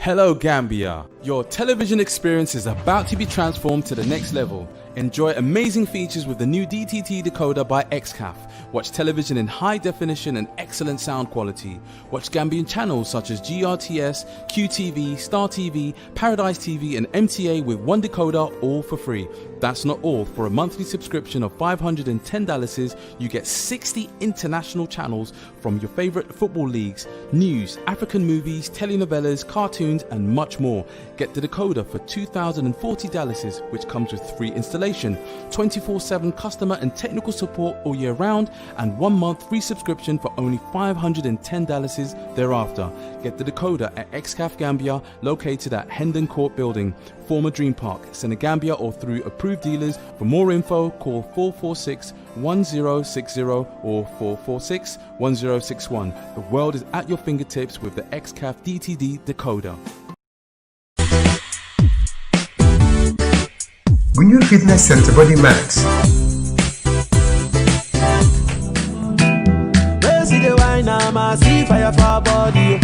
Hello Gambia. Your television experience is about to be transformed to the next level. Enjoy amazing features with the new DTT decoder by XCAF. Watch television in high definition and excellent sound quality. Watch Gambian channels such as GRTS, QTV, Star TV, Paradise TV and MTA with one decoder, all for free. That's not all. For a monthly subscription of $510, you get 60 international channels from your favorite football leagues, news, African movies, telenovelas, cartoons and much more. Get the decoder for $2,040, which comes with free installation, 24/7 customer and technical support all year round, and 1 month free subscription for only $510 thereafter. Get the decoder at XCAF Gambia, located at Hendon Court Building, former Dream Park, Senegambia, or through approved dealers. For more info, call 446-1060 or 446-1061. The world is at your fingertips with the XCAF DTD decoder. Bunyul Fitness Center Body Max. Fire for body,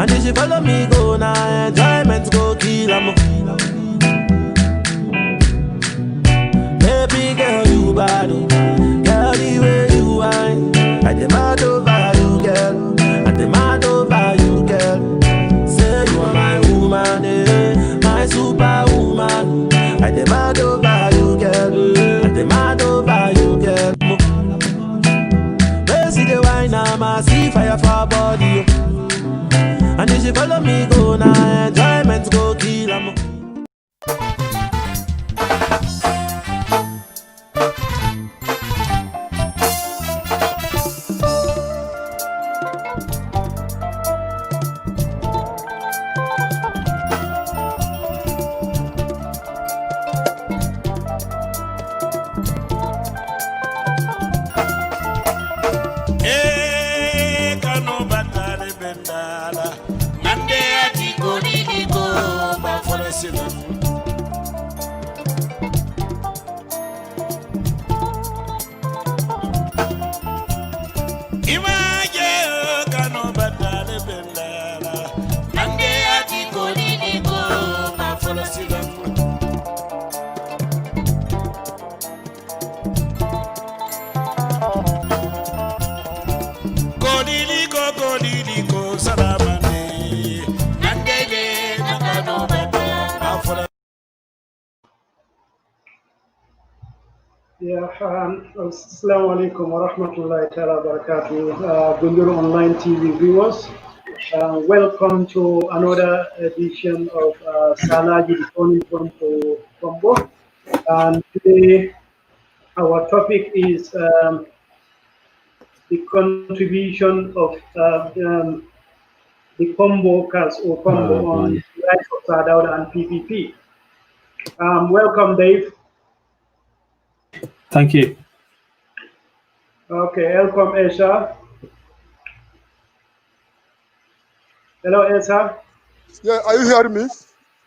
and if you follow me, go now, enjoyment go kill 'em. Baby girl, you bad, girl, the way you whine, I demand over you, girl, I demand over you, girl. Say you are my woman, my superwoman, I demand over you, girl, I demand over you, girl. I see fire for body, and if you follow me, go now, enjoyment go kill 'em. Assalamu alaikum wa rahmatullahi ta'ala wa barakatuh. Gunjuru Online TV viewers, welcome to another edition of Salagi, the Influence of Kombo. And today our topic is the contribution of the Kombo cast or Kombo on the rights of Sir Dawda and PPP. Welcome, Dave. Thank you. Okay, welcome, Ensa. Hello, Ensa. Yeah, are you hearing me?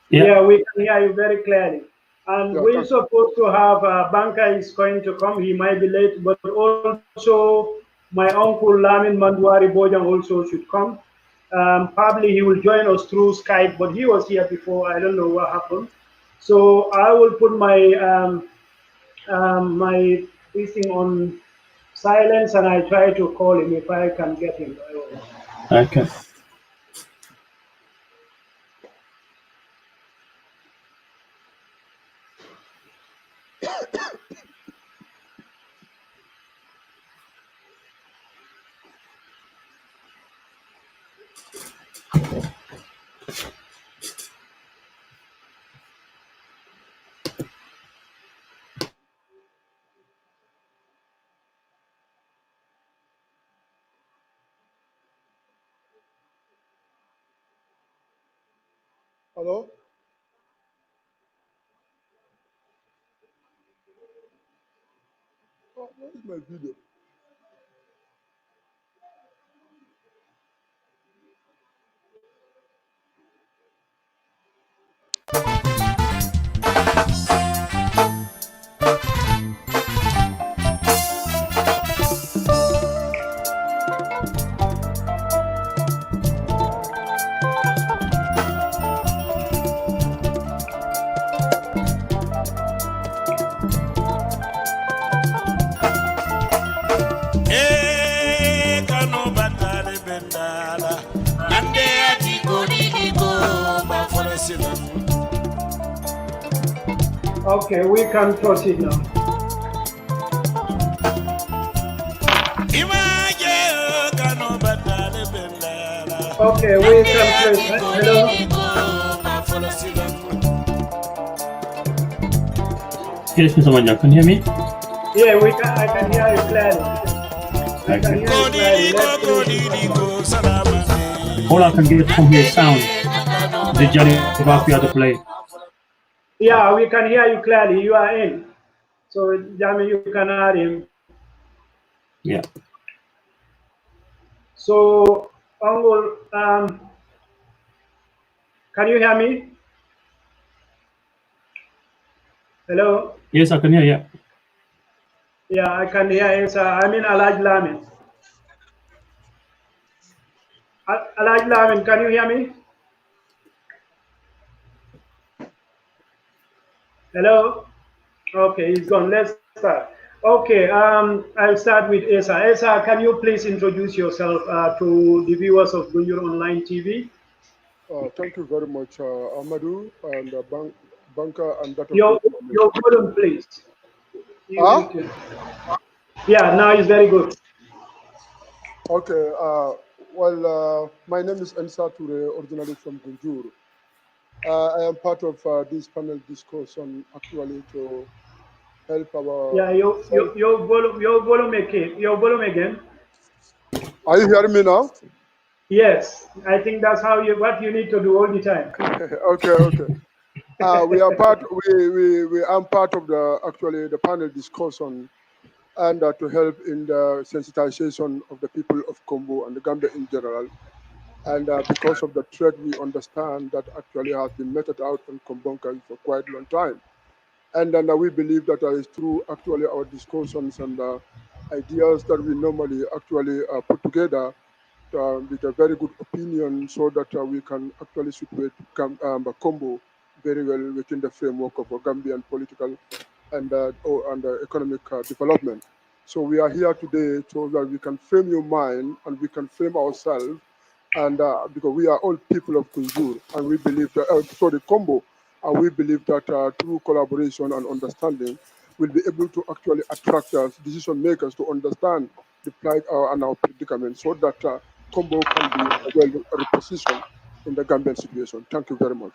Yeah, we can hear you very clearly. And yeah, we're supposed to have Banka is going to come. He might be late, but also my uncle Lamine Bojang also should come. Probably he will join us through Skype, but he was here before. I don't know what happened. So I will put my my thing on silence, and I try to call him if I can get him. Okay. Hello? Oh, what is my video? Okay, we can proceed now. Okay, we can play. Hello. Yes, Mr. Manja, can you hear me? Yeah, we can. I can hear you clearly. I can hear you clearly. All I can get from here is sound. The Johnny Baku had to play. Yeah, we can hear you clearly. You are in. So, Jamie, you can add him. Yeah. So, Uncle, can you hear me? Hello? Yes, I can hear you. Yeah, I can hear Ensa. I mean, Alaj Lamine. Alaj Lamine, can you hear me? Hello? Okay, he's gone. Let's start. Okay, I'll start with Esa. Esa, can you please introduce yourself to the viewers of Gunjur Online TV? Thank you very much, Amadou and Banka and that of Your volume, please. Yeah, now it's very good. Okay, my name is Ensa Touray, originally from Gunjur. I am part of this panel discussion actually to help our... Yeah, your volume again. Are you hearing me now? Yes, I think that's what you need to do all the time. Okay. We are part of the panel discussion and to help in the sensitization of the people of Kombo and the Gambia in general. And because of the threat, we understand that actually has been meted out on Kombonka for quite a long time. And then we believe that is through actually our discussions and ideas that we normally actually put together with a very good opinion so that we can actually situate Kombo very well within the framework of Gambian political and economic development. So we are here today so that we can frame your mind and we can frame ourselves, and because we are all people of Kunjur, and we believe that Kombo, and we believe that through collaboration and understanding, we'll be able to actually attract decision makers to understand the plight and our predicament, so that Kombo can be well repositioned in the Gambian situation. Thank you very much.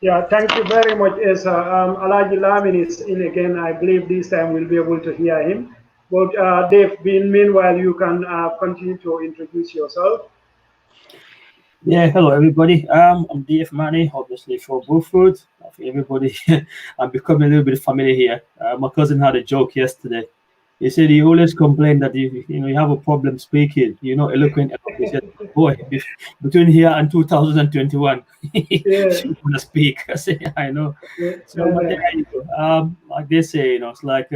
Yeah, thank you very much, Esa. Alaji Lamin is in again. I believe this time we'll be able to hear him. But Dave, meanwhile, you can continue to introduce yourself. Yeah, hello everybody. I'm DF Manneh, obviously from Bruford. I think everybody, I'm becoming a little bit familiar here. My cousin had a joke yesterday. He said he always complained that you have a problem speaking. You're not eloquent enough. He said, "Boy, between here and 2021, Yeah. she's gonna speak." I said, "I know." Yeah. So, but there you go. Like they say, it's like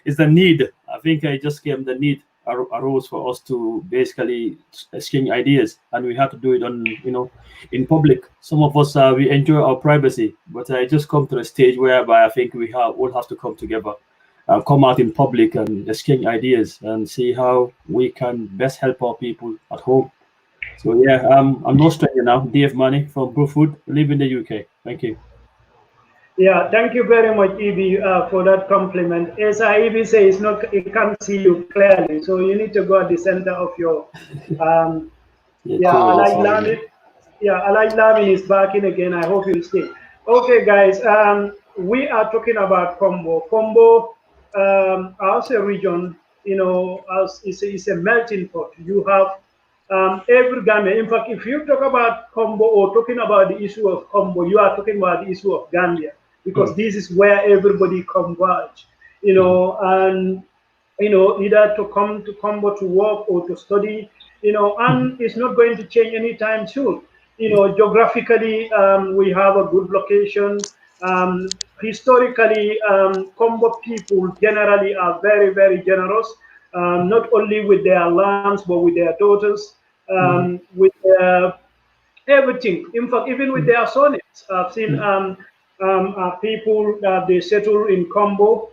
it's the need. I think I just came the need arose for us to basically exchange ideas, and we have to do it on in public. Some of us we enjoy our privacy, but I just come to a stage whereby I think we all have to come together, come out in public and exchange ideas and see how we can best help our people at home. So yeah, I'm no stranger now. DF Manneh from Bruford, live in the UK. Thank you. Yeah, thank you very much, Evie, for that compliment. As Evie says, he can't see you clearly, so you need to go at the center of your. Alaj Lamin is back in again. I hope you'll stay. Okay, guys, we are talking about Kombo. Kombo, as a region, as it's a melting pot. You have every Gambia. In fact, if you talk about Kombo or talking about the issue of Kombo, you are talking about the issue of Gambia, because this is where everybody converge, and either to come to Kombo to work or to study, and it's not going to change anytime soon. Geographically, we have a good location. Historically, Kombo people generally are very, very generous, not only with their lands, but with their daughters, with everything. In fact, even with their sons. I've seen people that they settle in Combo,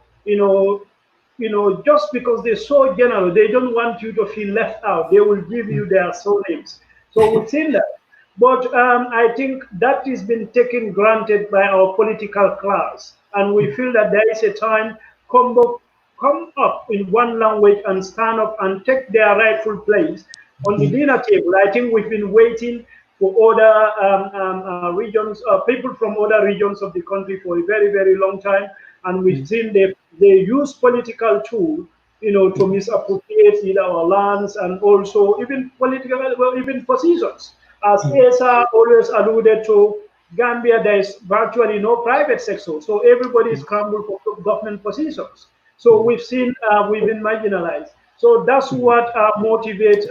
just because they're so general, they don't want you to feel left out. They will give you their surnames. So we've seen that. But I think that is been taken granted by our political class, and we feel that there is a time Combo come up in one language and stand up and take their rightful place on the dinner table. I think we've been waiting for other regions, people from other regions of the country for a very, very long time, and we've seen they use political tool, to misappropriate either our lands and also even political, well, even positions. As Esa always alluded to, Gambia, there is virtually no private sector, so everybody is scrambled for government positions. So we've been marginalized. So that's what motivates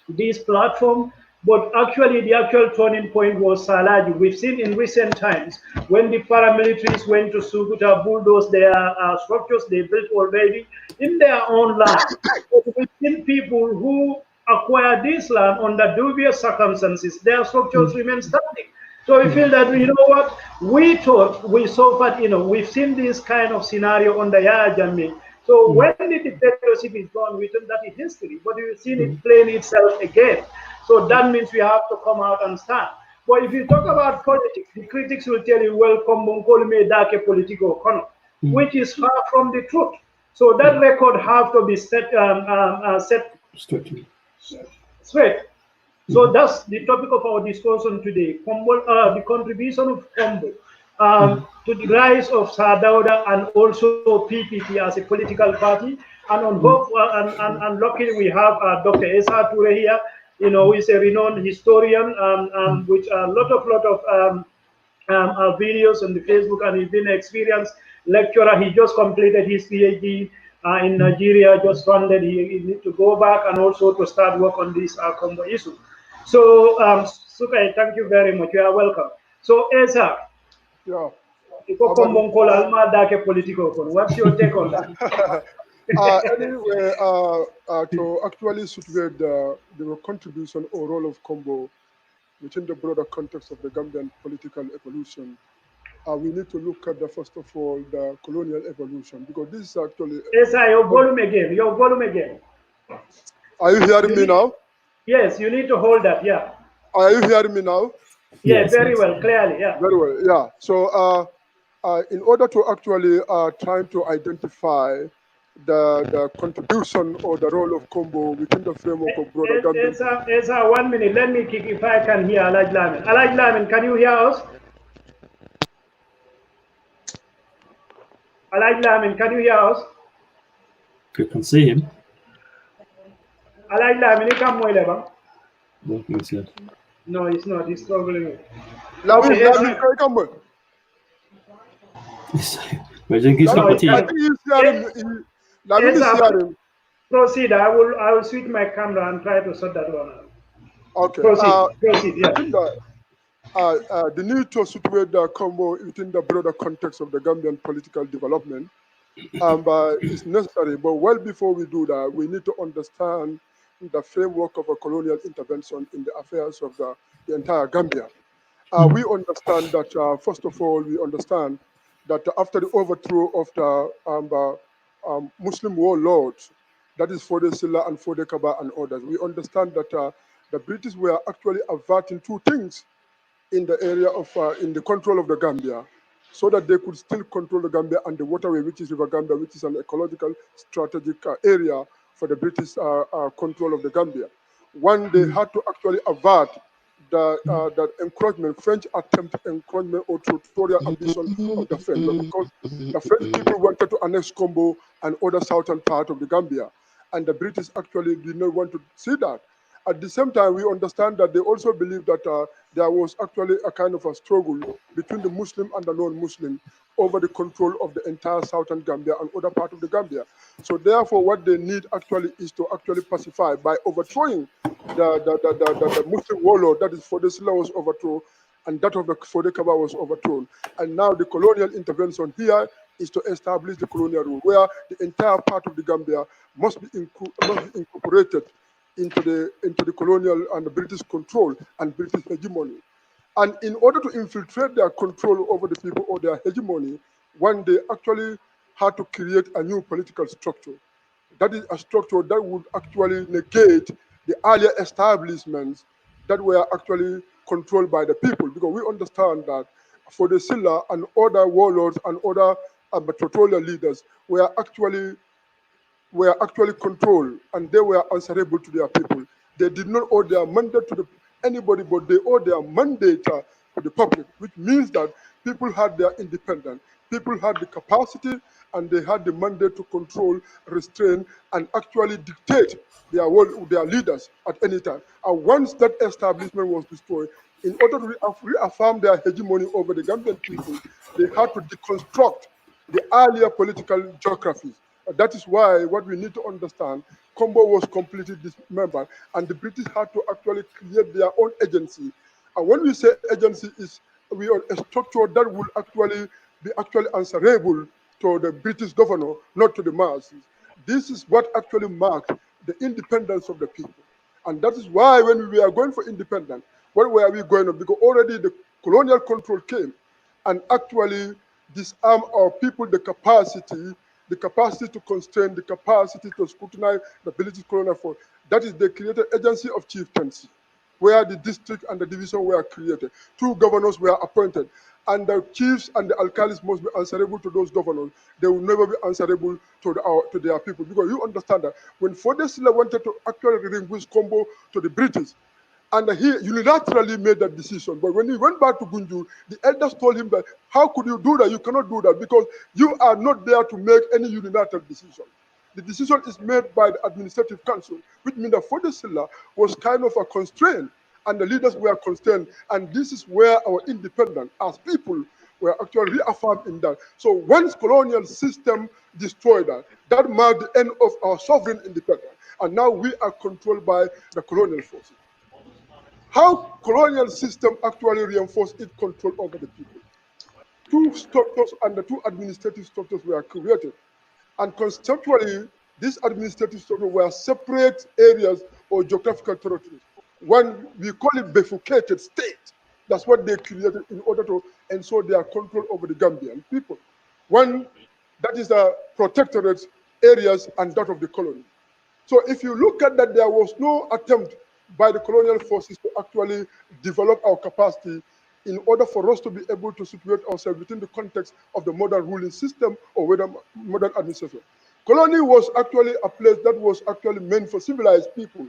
this platform. But actually, the actual turning point was Salagi. We've seen in recent times when the paramilitaries went to Sukuta, bulldoze their structures they built already in their own land. But we've seen people who acquire this land under dubious circumstances. Their structures remain static. So we feel that, what, we thought we suffered, we've seen this kind of scenario under Yaya Jammeh. So when the dictatorship is gone, we think that is history, but we've seen it playing itself again. So that means we have to come out and stand. But if you talk about politics, the critics will tell you, well, Kombo me dake political kono, which is far from the truth. So that record have to be set straight. So that's the topic of our discussion today. The contribution of Kombo to the rise of Sir Dawda and also PPP as a political party. And on hope, and luckily we have Dr. Ensa Touray here, who is a renowned historian with a lot of videos on the Facebook, and he's been an experienced lecturer. He just completed his PhD in Nigeria, just funded. He need to go back and also to start work on this Kombo issue. So, Sukai, thank you very much. You are welcome. So, Esa, Yeah. what's your take on that? Anyway, to actually situate the contribution or role of Kombo within the broader context of the Gambian political evolution, we need to look at first of all, the colonial evolution, because this is actually... Esa, your volume again. Your volume again. Are you hearing me now? Yes, you need to hold that, yeah. Are you hearing me now? Yeah, yes, very well, clearly, yeah. Very well, yeah. So in order to actually try to identify the contribution or the role of Kombo within the framework of broader Gambian... Esa, 1 minute, let me kick if I can hear Alaj Lamine. Alaj Lamine, can you hear us? Alaj Lamine, can you hear us? You can see him. Alaj Lamine, come on, Leba. No, he's not. No, it's not. He's struggling. Lamine, come on. We're drinking I think he's hearing. Lamine is hearing. Proceed. I will switch my camera and try to sort that one out. Okay. Proceed. Yeah. I think that the need to situate the Kombo within the broader context of the Gambian political development is necessary. But well before we do that, we need to understand the framework of a colonial intervention in the affairs of the entire Gambia. We understand that, first of all, we understand that after the overthrow of the Muslim warlords, that is Fode Silla and Fode Kaba and others, we understand that the British were actually averting two things in the area of, in the control of the Gambia, so that they could still control the Gambia and the waterway, which is River Gambia, which is an ecological strategic area for the British control of the Gambia. One, they had to actually avert the encroachment, French attempt encroachment or territorial ambition of the French, because the French people wanted to annex Kombo and other southern part of the Gambia, and the British actually did not want to see that. At the same time, we understand that they also believe that there was actually a kind of a struggle between the Muslim and the non-Muslim over the control of the entire southern Gambia and other part of the Gambia. So therefore, what they need actually is to actually pacify by overthrowing the Muslim warlord, that is Fode Silla was overthrown, and that of the Fode Kaba was overthrown. And now the colonial intervention here is to establish the colonial rule, where the entire part of the Gambia must be incorporated into the colonial and the British control and British hegemony. And in order to infiltrate their control over the people or their hegemony, one, they actually had to create a new political structure. That is a structure that would actually negate the earlier establishments that were actually controlled by the people, because we understand that for the Silla and other warlords and other tutorial leaders were actually controlled, and they were answerable to their people. They did not owe their mandate to anybody, but they owe their mandate to the public, which means that people had their independence. People had the capacity and they had the mandate to control, restrain, and actually dictate their leaders at any time. And once that establishment was destroyed, in order to reaffirm their hegemony over the Gambian people, they had to deconstruct the earlier political geographies. That is why what we need to understand, Kombo was completely dismembered, and the British had to actually create their own agency. And when we say agency, we are a structure that will actually be answerable to the British governor, not to the masses. This is what actually marked the independence of the people. And that is why when we are going for independence, what were we going on? Because already the colonial control came and actually disarmed our people the capacity to constrain, the capacity to scrutinize the British colonial force. That is, they created agency of chieftaincy, where the district and the division were created. 2 governors were appointed, and the chiefs and the alcalis must be answerable to those governors. They will never be answerable to their people, because you understand that when Fodesila wanted to actually relinquish Kombo to the British, and he unilaterally made that decision. But when he went back to Gunjur, the elders told him that, how could you do that? You cannot do that because you are not there to make any unilateral decision. The decision is made by the administrative council, which means that Fodesila was kind of a constraint, and the leaders were constrained. And this is where our independence as people were actually reaffirmed in that. So once colonial system destroyed that, that marked the end of our sovereign independence. And now we are controlled by the colonial forces. How colonial system actually reinforced its control over the people. 2 structures and the 2 administrative structures were created. And conceptually, these administrative structures were separate areas or geographical territories. One, we call it bifurcated state. That's what they created in order to ensure their control over the Gambian people. One, that is the protectorate areas and that of the colony. So if you look at that, there was no attempt by the colonial forces to actually develop our capacity in order for us to be able to situate ourselves within the context of the modern ruling system or whether modern administration. Colony was actually a place that was actually meant for civilized people.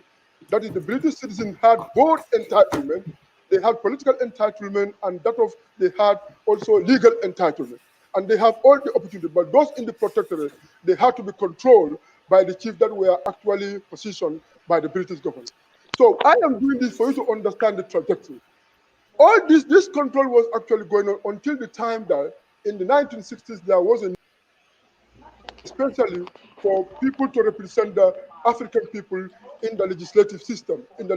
That is, the British citizens had both entitlement, they had political entitlement, and they had also legal entitlement. And they have all the opportunity, but those in the protectorate, they had to be controlled by the chief that were actually positioned by the British government. So I am doing this for you to understand the trajectory. All this control was actually going on until the time that in the 1960s there was a, especially for people to represent the African people in the legislative system, in the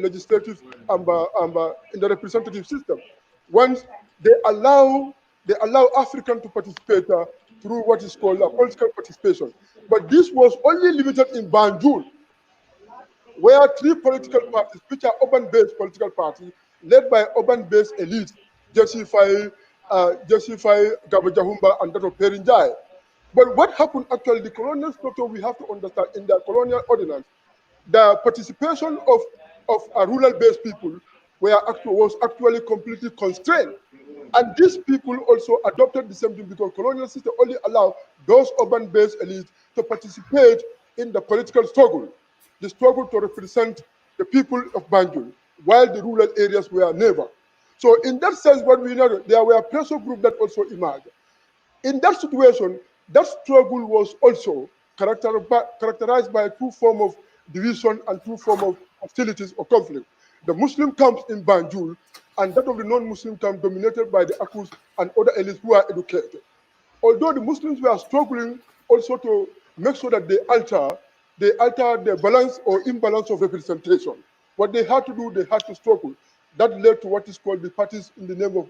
representative system. Once they allow African to participate through what is called political participation. But this was only limited in Banjul, where 3 political parties, which are urban-based political parties, led by urban-based elites, justify Gabajahumba and that of Perinjai. But what happened actually, the colonial structure, we have to understand, in the colonial ordinance, the participation of rural-based people was actually completely constrained. And these people also adopted the same thing because colonial system only allowed those urban-based elites to participate in the political struggle, the struggle to represent the people of Banjul, while the rural areas were never. So in that sense, what we know, there were pressure groups that also emerged. In that situation, that struggle was also characterized by 2 forms of division and 2 forms of hostilities or conflict. The Muslim camps in Banjul and that of the non-Muslim camp dominated by the Akus and other elites who are educated. Although the Muslims were struggling also to make sure that they alter the balance or imbalance of representation. What they had to do, they had to struggle. That led to what is called the parties in the name of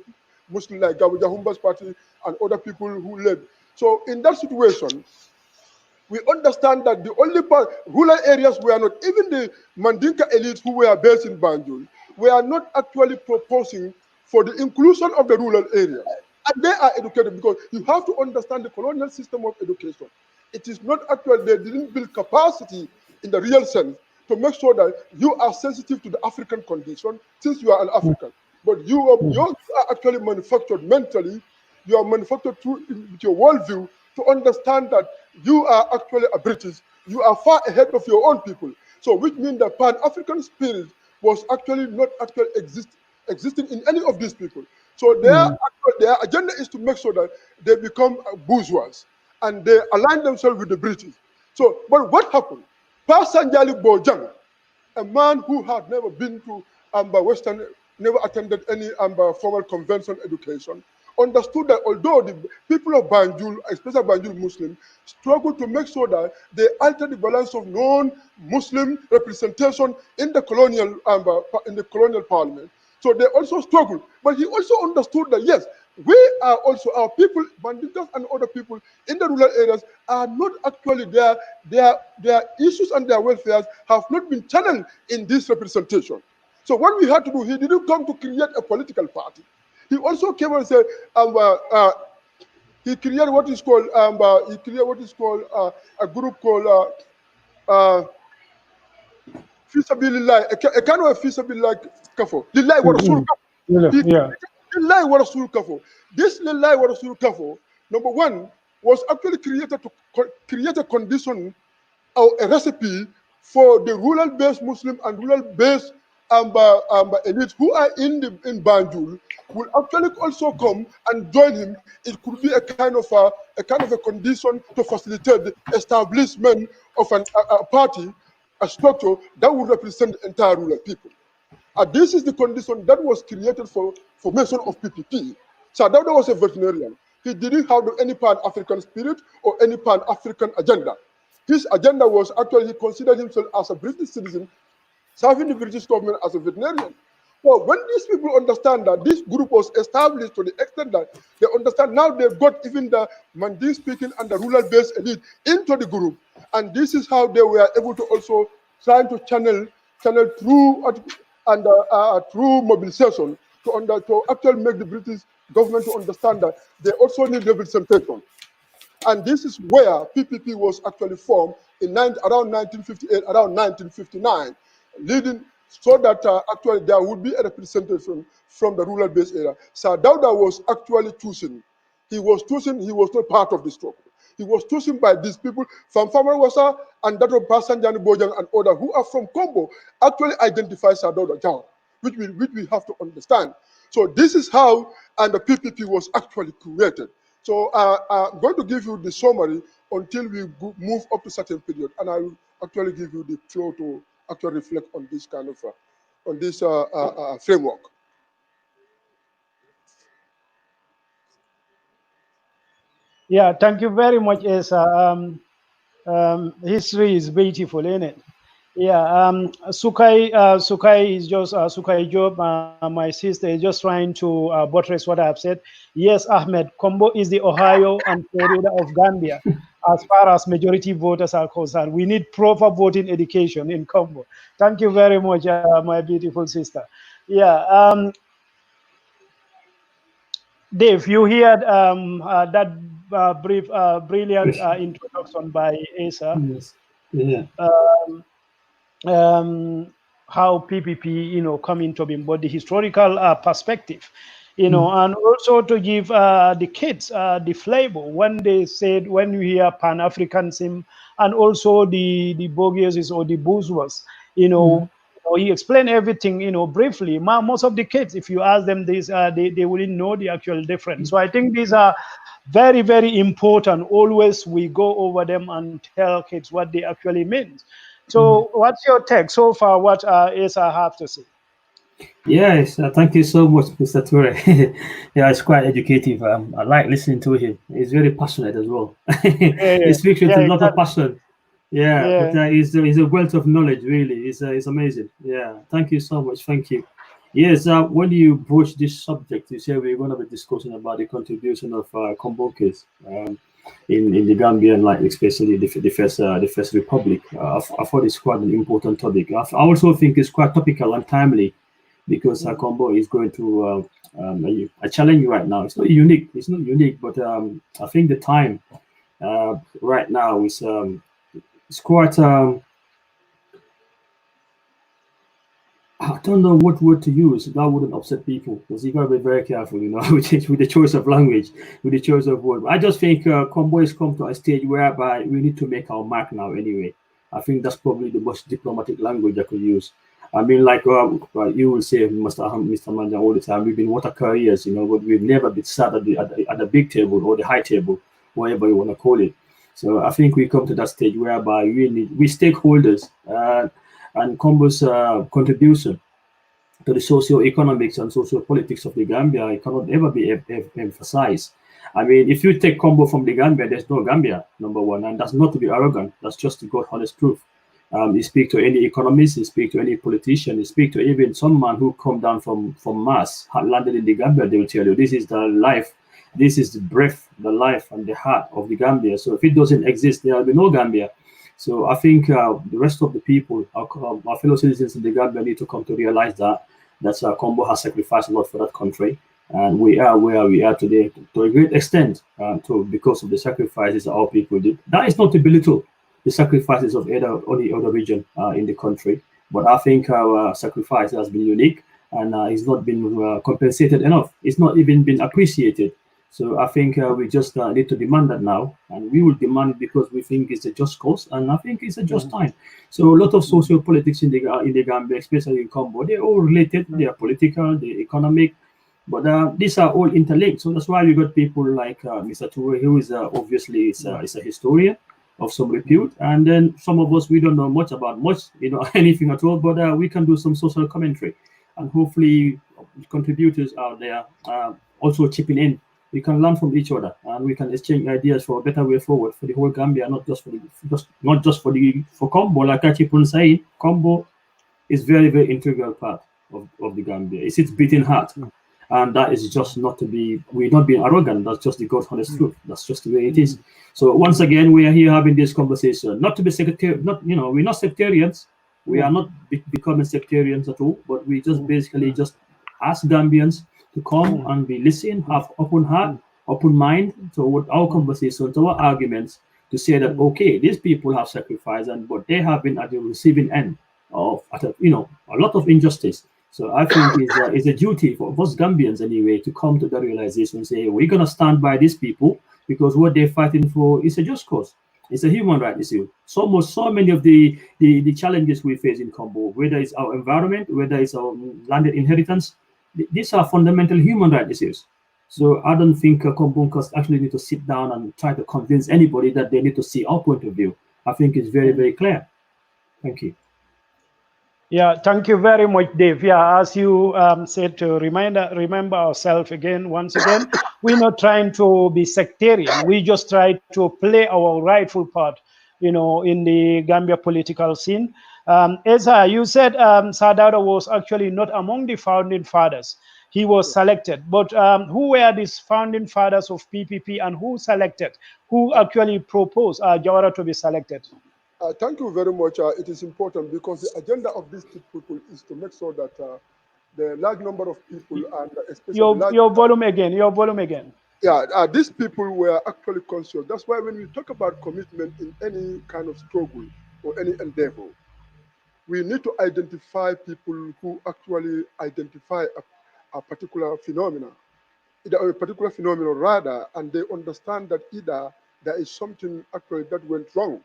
Muslim, like Gawajahumba's party and other people who led. So in that situation, we understand that the only rural areas were not, even the Mandinka elites who were based in Banjul, were not actually proposing for the inclusion of the rural areas. And they are educated because you have to understand the colonial system of education. It is not actually, they didn't build capacity in the real sense, to make sure that you are sensitive to the African condition since you are an African. But you are actually manufactured mentally. You are manufactured with your worldview to understand that you are actually a British. You are far ahead of your own people. So which means the Pan-African spirit was actually not actually existing in any of these people. So their agenda is to make sure that they become bourgeois and they align themselves with the British. So, but what happened? Pa Sanjali Bojang, a man who had never been to Western, never attended any formal convention education, understood that although the people of Banjul, especially Banjul Muslim, struggled to make sure that they alter the balance of non-Muslim representation in the colonial parliament. So they also struggled, but he also understood that yes, we are also our people, Banditas and other people in the rural areas are not actually their issues and their welfares have not been channeled in this representation. So what we had to do, he didn't come to create a political party. He also came and said, he created what is called a group called Fisabilillah, a kind of a Fisabilillah kafo. Lillahi wa Rasul kafo. Lillahi wa Rasul kafo. This Lillahi wa Rasul kafo, number one, was actually created to create a condition or a recipe for the rural-based Muslim and rural-based elites who are in Banjul will actually also come and join him. It could be a kind of a condition to facilitate the establishment of a party, a structure that would represent the entire rural people. And this is the condition that was created for formation of PPP. Sir Dawda was a veterinarian. He didn't have any Pan-African spirit or any Pan-African agenda. His agenda was actually he considered himself as a British citizen, serving the British government as a veterinarian. Well, when these people understand that this group was established to the extent that they understand now they've got even the Mandi speaking and the rural-based elite into the group, and this is how they were able to also try to channel through and through mobilization to actually make the British government to understand that they also need representation. And this is where PPP was actually formed in around 1958, around 1959, leading so that actually there would be a representation from the rural-based area. Sir Dawda was actually choosing. He was not part of the struggle. He was chosen by these people from Famarwasa and that of Basanjani Bojang and others who are from Kombo, actually identify Sir Dawda Jawara, which we have to understand. So this is how and the PPP was actually created. So I'm going to give you the summary until we move up to certain period, and I will actually give you the floor to actually reflect on this kind of framework. Yeah, thank you very much, Esa. History is beautiful, isn't it? Yeah, Sukai is just Sukai Job, my sister, is just trying to buttress what I have said. Yes, Ahmed, Kombo is the Ohio and Florida of Gambia. As far as majority voters are concerned, we need proper voting education in Kombo. Thank you very much, my beautiful sister. Yeah, Dave, you heard that brilliant introduction by Asa. Yes. Yeah. How PPP, come into being, but the historical perspective, and also to give the kids the flavor when they said, when we hear Pan-Africanism and also the bourgeoisie or the bourgeois, he explained everything, briefly. Most of the kids, if you ask them this, they wouldn't know the actual difference. So I think these are very, very important. Always we go over them and tell kids what they actually mean. So what's your take so far, what Asa have to say? Yes, thank you so much, Mr. Touray. Yeah, it's quite educative. I like listening to him. He's very passionate as well. He speaks with a lot of passion. Yeah, but he's a wealth of knowledge, really. It's amazing. Yeah, thank you so much. Thank you. Yes, when you broach this subject, you say we're going to be discussing about the contribution of Kombokas in the Gambia, and like especially the first republic. I thought it's quite an important topic. I also think it's quite topical and timely, because Kombo is going through a challenge right now. It's not unique. But I think the time right now is it's quite I don't know what word to use that wouldn't upset people, because you gotta be very careful, with the choice of language, with the choice of word. I just think Combo has come to a stage whereby we need to make our mark now. Anyway, I think that's probably the most diplomatic language I could use. I mean, like you will say, Mr. Manja, all the time, we've been water carriers, but we've never been sat at the big table or the high table, whatever you want to call it. So I think we come to that stage whereby we stakeholders. And Combo's contribution to the socio-economics and socio-politics of the Gambia, it cannot ever be emphasized. I mean, if you take Combo from the Gambia, there's no Gambia, number one, and that's not to be arrogant. That's just the God honest truth. You speak to any economist, you speak to any politician, you speak to even someone who come down from Mars, landed in the Gambia, they will tell you this is the life, this is the breath, the life, and the heart of the Gambia. So if it doesn't exist, there will be no Gambia. So I think the rest of the people, our fellow citizens in the Gambia, need to come to realize that Combo has sacrificed a lot for that country, and we are where we are today to a great extent, because of the sacrifices our people did. That is not to belittle the sacrifices of any other region in the country, but I think our sacrifice has been unique, and it's not been compensated enough. It's not even been appreciated. So I think we just need to demand that now, and we will demand it because we think it's a just cause, and I think it's a just time. So a lot of socio-politics in the Gambia, especially in Combo, they're all related. They are political, they're economic, but these are all interlinked. So that's why we got people like Mr. Touray, who is obviously is a historian of some repute, and then some of us, we don't know much about anything at all, but we can do some social commentary, and hopefully contributors out there also chipping in. We can learn from each other, and we can exchange ideas for a better way forward for the whole Gambia, not just for Combo. Like I keep on saying, Combo is very, very integral part of the Gambia. It's its beating heart, and that is just not to be. We're not being arrogant. That's just the God's honest truth. That's just the way it is. So once again, we are here having this conversation, not to be sectarian. We're not sectarians. We are not becoming sectarians at all. But we just basically just ask Gambians to come and be listening, have open heart, open mind toward our conversation, to our arguments, to say that okay, these people have sacrificed, but they have been at the receiving end of a lot of injustice. So I think it's a duty for us Gambians anyway to come to that realization and say we're gonna stand by these people because what they're fighting for is a just cause. It's a human right issue. So many of the challenges we face in Combo, whether it's our environment, whether it's our landed inheritance, these are fundamental human rights issues. So I don't think Kombunkers actually need to sit down and try to convince anybody that they need to see our point of view. I think it's very, very clear. Thank you. Yeah, thank you very much, Dave. Yeah, as you said, to remember ourselves once again, we're not trying to be sectarian. We just try to play our rightful part, in the Gambia political scene. Ensa, you said Sir Dawda was actually not among the founding fathers. He was selected. But who were these founding fathers of PPP, and who selected? Who actually proposed Jawara to be selected? Thank you very much. It is important because the agenda of these people is to make sure that the large number of people, and especially your volume again. Yeah, these people were actually conscious. That's why when we talk about commitment in any kind of struggle or any endeavor, we need to identify people who actually identify a particular phenomenon, rather, and they understand that either there is something actually that went wrong,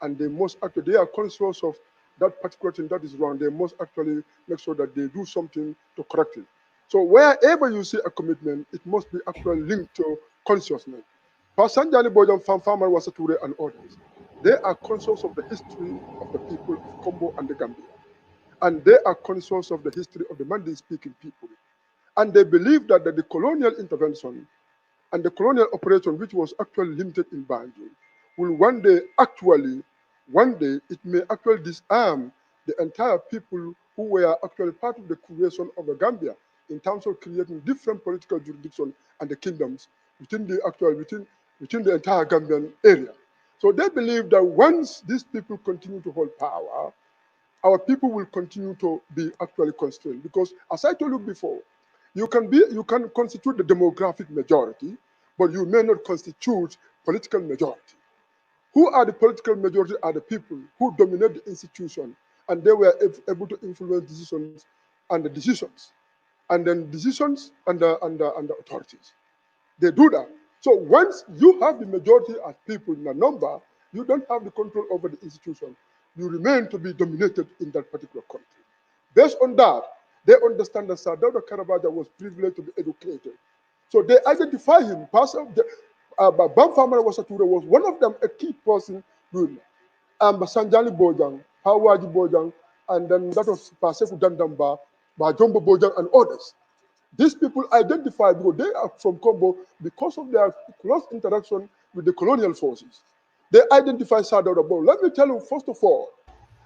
and they are conscious of that particular thing that is wrong. They must actually make sure that they do something to correct it. So wherever you see a commitment, it must be actually linked to consciousness. Sanjani Bojang, Farmer was a Touray and others. They are conscious of the history of the people of Kombo and the Gambia. And they are conscious of the history of the Mande-speaking people. And they believe that the colonial intervention and the colonial operation, which was actually limited in Banjul, will one day it may actually disarm the entire people who were actually part of the creation of the Gambia in terms of creating different political jurisdictions and the kingdoms within the entire Gambian area. So they believe that once these people continue to hold power, our people will continue to be actually constrained. Because as I told you before, you can constitute the demographic majority, but you may not constitute political majority. Who are the political majority? Are the people who dominate the institution, and they were able to influence decisions and the decisions, and then decisions and the authorities. They do that. So once you have the majority as people in a number, you don't have the control over the institution. You remain to be dominated in that particular country. Based on that, they understand that Sir Dawda Karabaja was privileged to be educated. So they identify him. Bamfamara Wasature was one of them, a key person doing that. Sanjali Bojang, Hawaji Bojang, and then that was Paseku Dandamba, Bajombo Bojang, and others. These people identify because they are from Kombo because of their close interaction with the colonial forces. They identify Sir Dawda Bo. Let me tell you, first of all,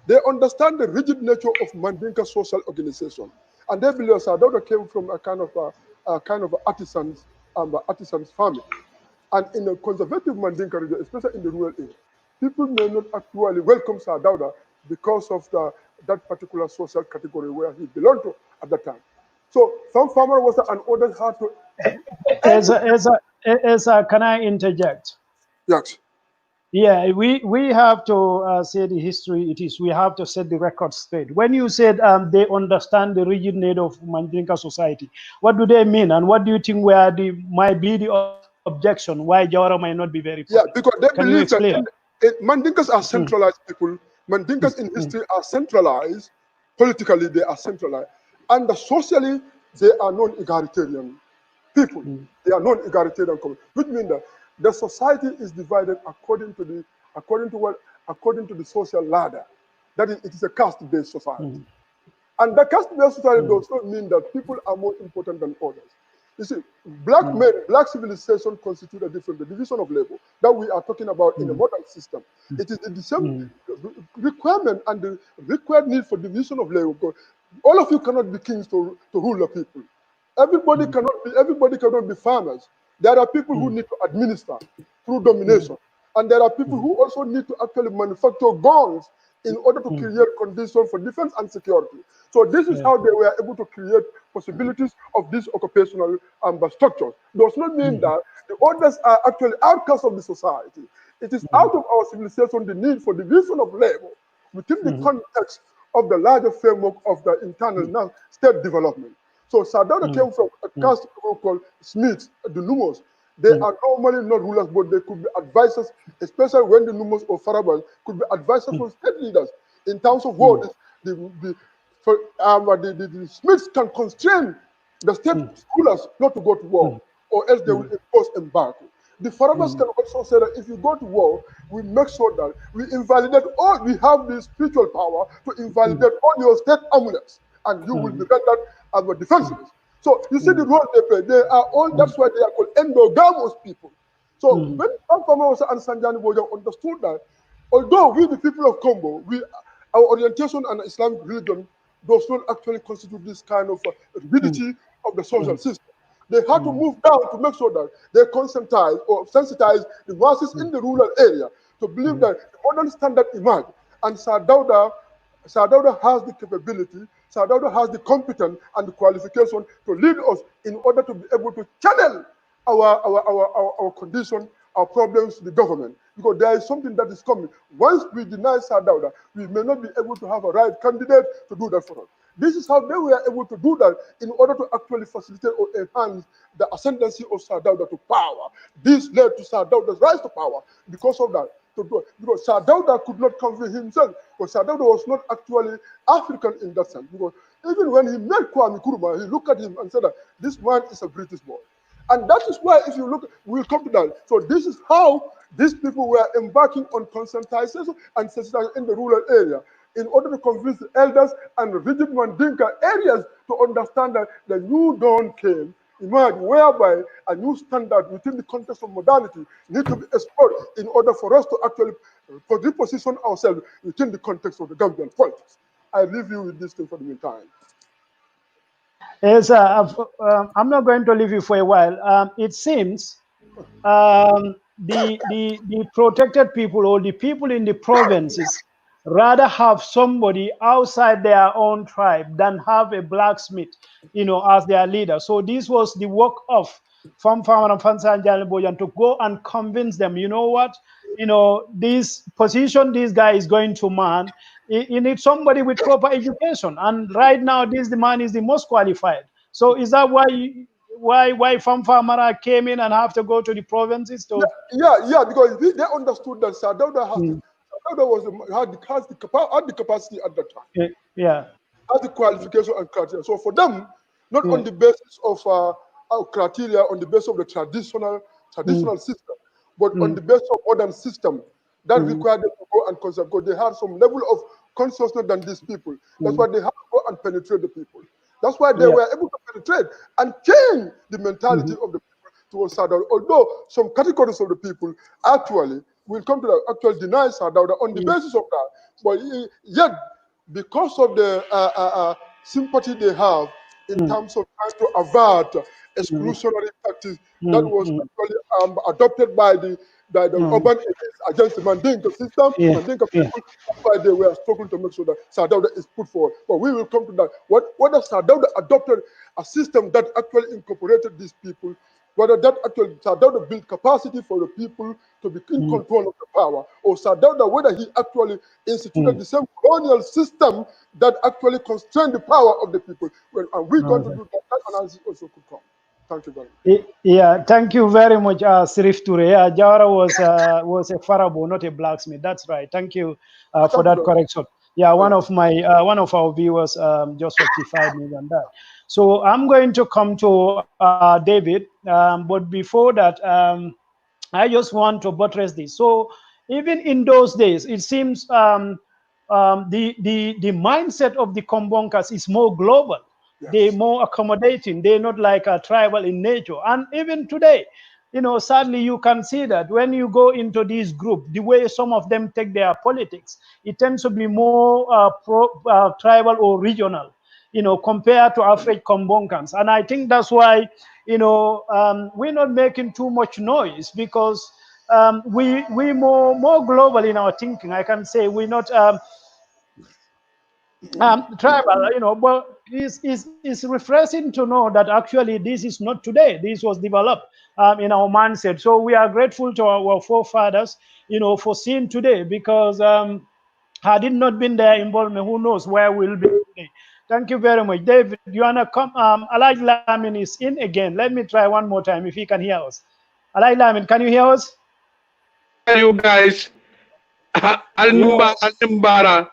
they understand the rigid nature of Mandinka social organization, and they believe Sir Dawda came from a kind of artisans family. And in a conservative Mandinka region, especially in the rural area, people may not actually welcome Sir Dawda because of that particular social category where he belonged to at that time. So some farmer was an order hard to. Can I interject? Yes. Yeah, we have to say the history. We have to set the record straight. When you said they understand the rigid nature of Mandinka society, what do they mean, and what do you think might be the objection why Jawara might not be very popular? Yeah, because they believe that Mandinkas are centralized people. Mandinkas in history are centralized. Politically, they are centralized. And socially, they are non-egalitarian people. They are non-egalitarian community, which means that the society is divided according to the social ladder. That is, it is a caste-based society. And the caste-based society does not mean that people are more important than others. You see, black civilization constitute a different division of labor that we are talking about in a modern system. It is the same requirement and the required need for division of labor. Because all of you cannot be kings to rule the people. Everybody cannot be farmers. There are people who need to administer through domination. And there are people who also need to actually manufacture guns in order to create conditions for defense and security. So this is how they were able to create possibilities of these occupational structures. Does not mean that the others are actually outcasts of the society. It is out of our civilization the need for division of labor within the context of the larger framework of the internal state development. So Sir Dawda came from a caste group called Smiths, the Numos. They are normally not rulers, but they could be advisors, especially when the Numos or Farabas could be advisors for state leaders. In terms of war, the Smiths can constrain the state rulers not to go to war, or else they will impose embargo. The Farabas can also say that if you go to war, we make sure that we have the spiritual power to invalidate all your state amulets, and you will be rendered defenseless. So you see the role they play. They are all, that's why they are called endogamous people. So when Bamfamara and Sanjani Bojang understood that, although we, the people of Kombo, our orientation and Islamic religion does not actually constitute this kind of rigidity of the social system. They had to move down to make sure that they conscientize or sensitize the masses in the rural area to believe that the modern standard emerged. And Sir Dawda has the capability, Sir Dawda has the competence and the qualification to lead us in order to be able to channel our condition, our problems to the government. Because there is something that is coming. Once we deny Sir Dawda, we may not be able to have a right candidate to do that for us. This is how they were able to do that in order to actually facilitate or enhance the ascendancy of Sir Dawda to power. This led to Sir Dawda's rise to power because of that. Because Sir Dawda could not convey himself, because Sir Dawda was not actually African in that sense. Because even when he met Kwame Nkrumah, he looked at him and said that this man is a British boy. And that is why, if you look, we'll come to that. So this is how these people were embarking on conscientization and sensitization in the rural area in order to convince the elders and the rigid Mandinka areas to understand that the new dawn came, emerged, whereby a new standard within the context of modernity need to be explored in order for us to actually reposition ourselves within the context of the Gambian politics. I leave you with this thing for the meantime. Yes, I'm not going to leave you for a while. It seems the protected people or the people in the provinces rather have somebody outside their own tribe than have a blacksmith, as their leader. So this was the work of Famfam and Fansa and Bojan to go and convince them, you know what, this position this guy is going to man, you need somebody with proper education. And right now, this the man is the most qualified. So is that why Famfamara came in and have to go to the provinces to? Yeah, because they understood that Sir Dawda Sir Dawda had the capacity at that time, Yeah. had the qualification and criteria. So for them, not on the basis of our criteria, on the basis of the traditional system, but on the basis of modern system that required them to go and consult, because they had some level of consciousness than these people. That's why they had to go and penetrate the people. That's why they were able to penetrate and change the mentality of the people towards Sir Dawda. Although some categories of the people actually will come to the actual deny Sir Dawda on the basis of that, but yet because of the sympathy they have in terms of trying to avert exclusionary practice that was actually adopted by the urban elites against the Mandinka system, Mandinka people. That's why they were struggling to make sure that Sir Dawda is put forward. But we will come to that. Whether Sir Dawda adopted a system that actually incorporated these people, whether that actually Sir Dawda built capacity for the people to be in control of the power, or Sir Dawda, whether he actually instituted the same colonial system that actually constrained the power of the people. Well, and we're going to do that. That analysis also could come. Thank you very much. Yeah, thank you very much, Sirif Touray. Jawara was a Farabo, not a blacksmith. That's right. Thank you for that correction. Yeah, one of our viewers just rectified me on that. So I'm going to come to David, but before that, I just want to buttress this. So even in those days, it seems the mindset of the Kombonkas is more global. They're more accommodating. They're not like a tribal in nature. And even today, sadly, you can see that when you go into this group, the way some of them take their politics, it tends to be more tribal or regional, compared to African Kombonkans. And I think that's why, we're not making too much noise, because we more global in our thinking. I can say we're not tribal, but it's refreshing to know that actually this is not today. This was developed in our mindset. So we are grateful to our forefathers, for seeing today, because had it not been their involvement, who knows where we'll be today. Thank you very much. David, you wanna come? Alaj Lamine is in again. Let me try one more time if he can hear us. Alaj Lamine, can you hear us? You guys, Alimbara.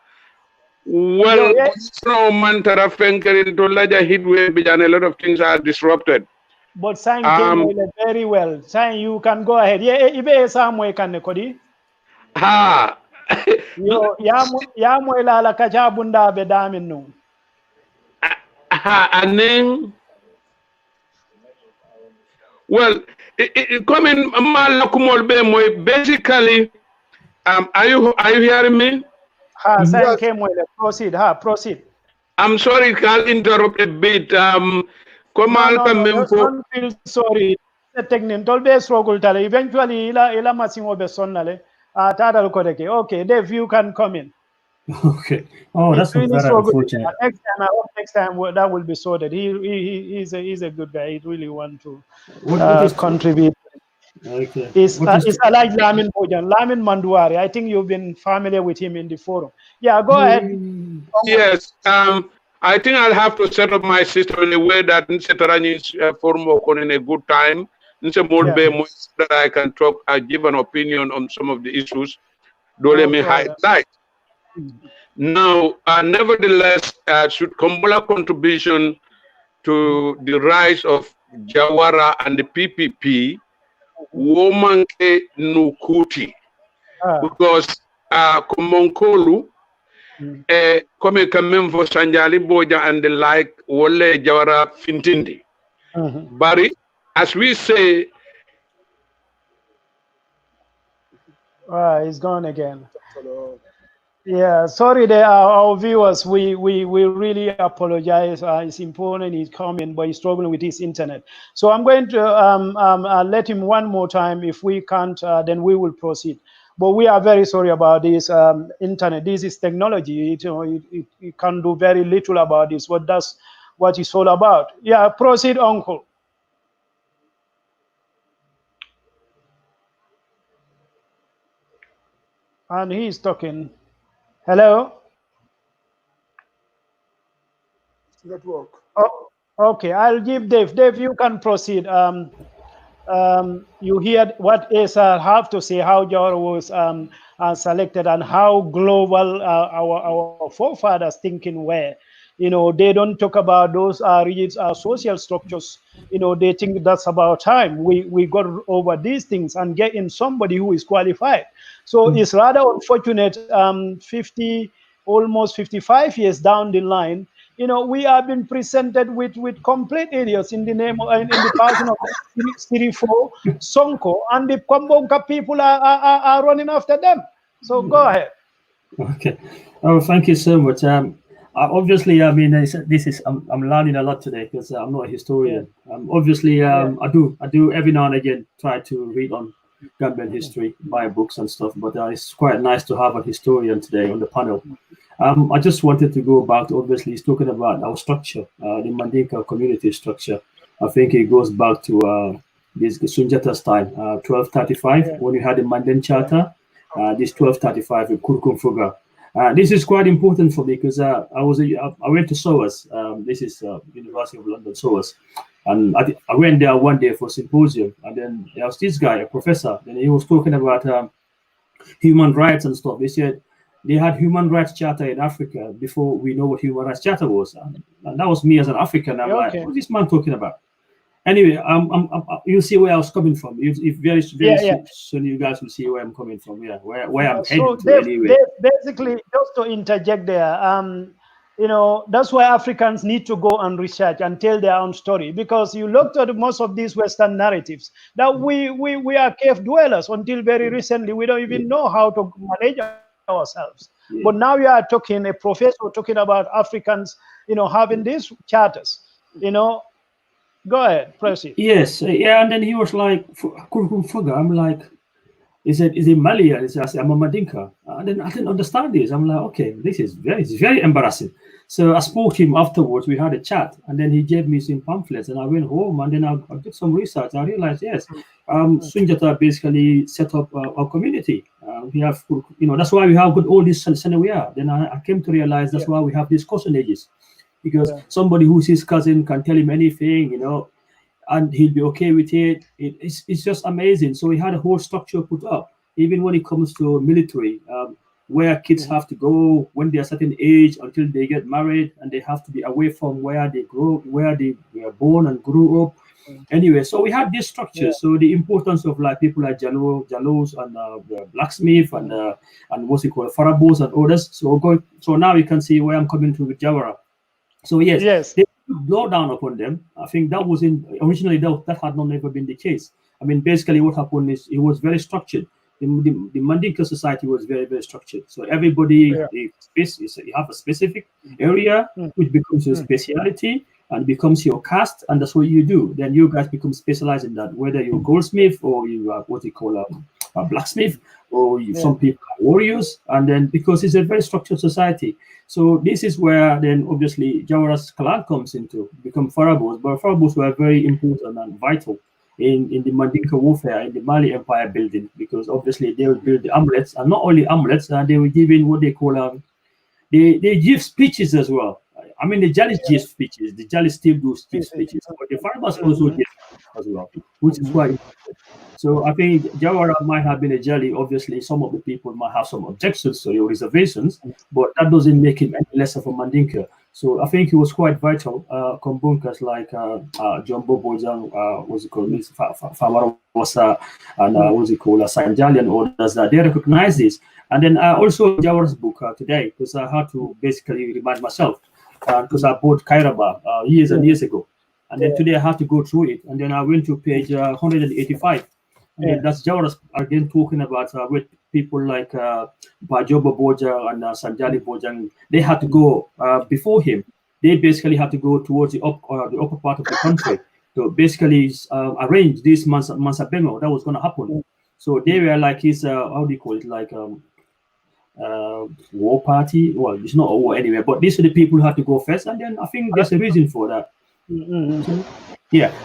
Well, no mantara fenkerin to laja heatwave and a lot of things are disrupted. But Sang came very well. Sang, you can go ahead. Yeah, ibe samwe kan kodi. Ha. Yo, ya mo la kaja bunda be damin no. Ha, and then, well, coming malakumol be moy basically. Are you hearing me? Ha, Sang came well. Proceed. Proceed. I'm sorry, I'll interrupt a bit. No, don't feel sorry. The technical be struggle tale. Eventually, ila masingo be sonnale. Tada kodeke. Okay, Dave, you can come in. Okay. Oh, that's really very unfortunate. Next time, I hope next time that will be sorted. He's a good guy. He really want to contribute. Okay. It's Alaj Lamine Bojan, Lamine Manduari. I think you've been familiar with him in the forum. Yeah, go ahead. Yes. I think I'll have to set up my system in a way that Nsetarani's forum will in a good time. That I can talk, I give an opinion on some of the issues. Don't let me highlight. Now, nevertheless, should Kombola contribution to the rise of Jawara and the PPP, womanke nukuti, because Komonkolu, come for Sanjali Boja and the like, Wole Jawara Fintindi. Bari, as we say, he's gone again. Yeah, sorry there, our viewers. We really apologize. It's important he's coming, but he's struggling with his internet. So I'm going to let him one more time. If we can't, then we will proceed. But we are very sorry about this internet. This is technology. You can do very little about this. But that's what it's all about. Yeah, proceed, Uncle. And he's talking. Hello? network. Oh, okay, I'll give Dave. Dave, you can proceed. You hear what Asa have to say, how Jawara was selected, and how global our forefathers thinking were. You know, they don't talk about those rigid social structures. You know, they think that's about time we got over these things and get in somebody who is qualified. So it's rather unfortunate. 50, almost 55 years down the line, you know, we have been presented with complete idiots in the name of, in the person of Sirifo, Sonko, and the Kombonka people are running after them. So go ahead. Okay. Oh, thank you so much. Obviously, I mean, this is I'm learning a lot today because I'm not a historian. Obviously, I do every now and again try to read on Gambian history, buy books and stuff. But it's quite nice to have a historian today on the panel. I just wanted to go back to, obviously, he's talking about our structure, the Mandinka community structure. I think it goes back to this Sunjata's time, 1235, when we had the Manden Charter. This 1235 with Kurkum Fuga. This is quite important for me because I went to SOAS. This is University of London, SOAS. And I went there one day for a symposium. And then there was this guy, a professor, and he was talking about human rights and stuff. He said they had human rights charter in Africa before we know what human rights charter was. And that was me as an African. I'm like, what is this man talking about? Anyway, you'll see where I was coming from. If very soon you guys will see where I'm coming from. Yeah, where I'm heading to anyway. Basically, just to interject there, you know, that's why Africans need to go and research and tell their own story, because you looked at most of these Western narratives that we are cave dwellers until very recently. We don't even know how to manage ourselves. Yeah. But now you are talking, a professor talking about Africans, you know, having these charters, you know. Go ahead, proceed. Yes, yeah, and then he was like, I'm like, is it Malia? He says, I'm a Mandinka. And then I didn't understand this. I'm like, okay, this is very embarrassing. So I spoke to him afterwards. We had a chat, and then he gave me some pamphlets, and I went home, and then I did some research. I realized, yes, Sunjata basically set up our community. We have, you know, that's why we have got all this Senawia. Then I came to realize that's why we have these cousonages. Because somebody who's his cousin can tell him anything, you know, and he'll be okay with it. It's just amazing. So he had a whole structure put up, even when it comes to military, where kids have to go when they're a certain age until they get married, and they have to be away from where they were born and grew up. Anyway, so we had this structure. So the importance of like people like Jalos and blacksmith and what's it called, Farabos and others. So now you can see where I'm coming to with Jawara. So yes, they blow down upon them. I think that was originally that had not never been the case. I mean, basically what happened is it was very structured. The Mandinka society was very structured. So everybody, you have a specific area which becomes your speciality and becomes your caste, and that's what you do. Then you guys become specialized in that, whether you're a goldsmith or you are what you call a blacksmith, or some people are warriors. And then because it's a very structured society. So this is where then obviously Jawara's clan comes into, become Farabos. But Farabos were very important and vital in the Mandinka warfare, in the Mali Empire building, because obviously they would build the amulets, and not only amulets, they were giving what they call they give speeches as well. I mean, the Jalis give speeches, the Jalis still do speeches, but the Farabos also give as well, which is why. So I think Jawara might have been a Jali. Obviously, some of the people might have some objections to your reservations, but that doesn't make him any less of a Mandinka. So I think he was quite vital. Kombunkas like Jumbo Bojang, what's it called, Famara Wasa, and what's it called, Sanjali and others, they recognize this. And then also Jawara's book today, because I had to basically remind myself, because I bought Kairaba years and years ago. And then today I had to go through it. And then I went to page 185. And that's Jawara again talking about with people like Bajoba Boja and Sanjali Bojang. They had to go before him. They basically had to go towards the upper part of the country to basically arrange this Mansabengo that was going to happen. So they were like his, how do you call it, like war party. Well, it's not a war anyway, but these are the people who had to go first. And then I think there's a reason for that.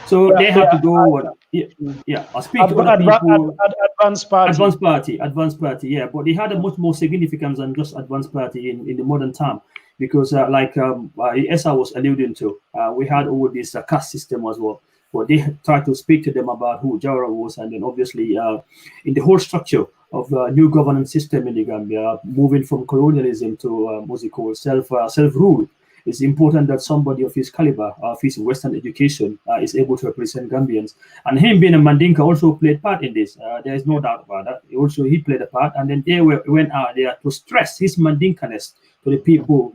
So they had to go. I speak to other people. Advanced party. But they had a much more significance than just advanced party in the modern time. because like Esa was alluding to, we had all this caste system as well. But they tried to speak to them about who Jawara was, and then obviously in the whole structure of the new governance system in the Gambia, moving from colonialism to what's it called, self-rule. It's important that somebody of his caliber, of his Western education, is able to represent Gambians. And him being a Mandinka also played part in this. There is no doubt about that. He played a part, and then they went out there to stress his Mandinkaness to the people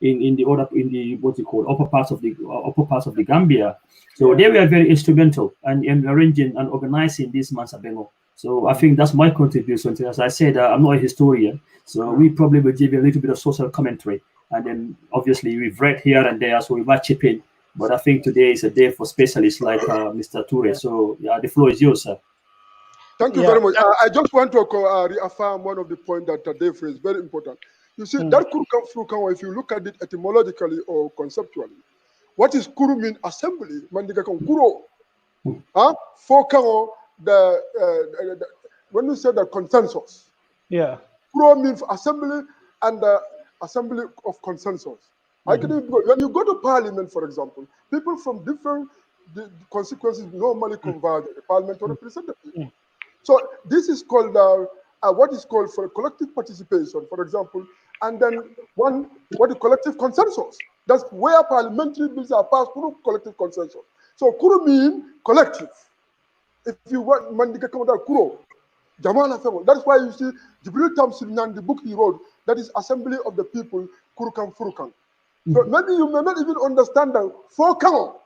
in the what you call upper parts of the Gambia. So they were very instrumental in arranging and organizing this Mansabengo. So I think that's my contribution to. As I said, I'm not a historian, so we probably will give you a little bit of social commentary. And then obviously we've read here and there, so we might chip in. But I think today is a day for specialists like Mr. Touray. So the floor is yours, sir. Thank you very much. I just want to reaffirm one of the points that Dave raised, very important. You see, that Kuru come through, if you look at it etymologically or conceptually, what is Kuru mean? Assembly. Mandiga kan Kuro. For Kango, when you say the consensus, Kuro means assembly and the assembly of consensus. When you go to parliament, for example, people from different consequences normally converge at the parliament to represent the people. So this is called what is called for collective participation, for example, and then what is collective consensus. That's where parliamentary bills are passed through collective consensus. So Kuru mean collective. If you want Mandika Kamada Kuro, Jamala Femo, that's why you see Jibril Tamsin, the book he wrote, that is Assembly of the People, Kurukang Furukan. So maybe you may not even understand that for Kamo.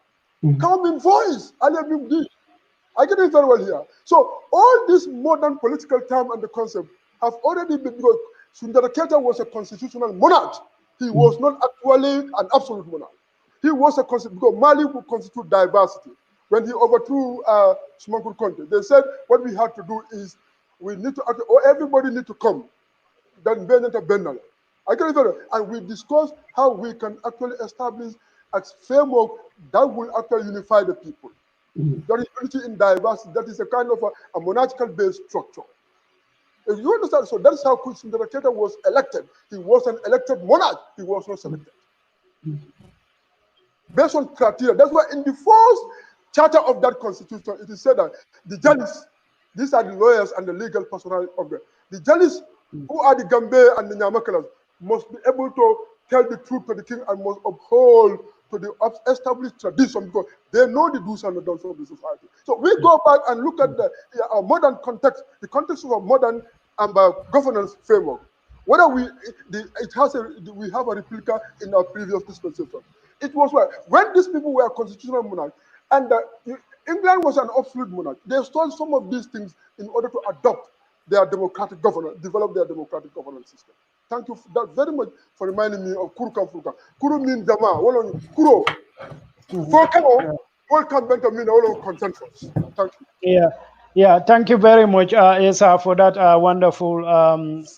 Kamo means voice. I get it very well here. So all this modern political term and the concept have already been, because Sundara Keita was a constitutional monarch. He was not actually an absolute monarch. He was a because Mali would constitute diversity. When he overthrew Sumankuru Conteh, they said what we have to do is we need to, or everybody need to come. Then I get it very well. And we discussed how we can actually establish a framework that will actually unify the people. That is unity in diversity. That is a kind of a monarchical based structure. If you understand, so that's how Sundara Keita was elected. He was an elected monarch. He was not selected. Based on criteria. That's why in the first charter of that constitution, it is said that the judges, these are the lawyers and the legal personnel of the judges, who are the Gambe and the Nyamakalas, must be able to tell the truth to the king and must uphold to the established tradition, because they know the do's and the don'ts of the society. So we go back and look at our modern context, the context of our modern governance framework. Whether we have a replica in our previous dispensation. It was when these people were constitutional monarchs, and England was an absolute monarch. They stole some of these things in order to adopt their democratic governance, develop their democratic governance system. Thank you very much for reminding me of Kuru Kamfuka. Kuru means Jama. Kuro. Welcome back to me all consensus. Thank you. Thank you very much, Esa, for that wonderful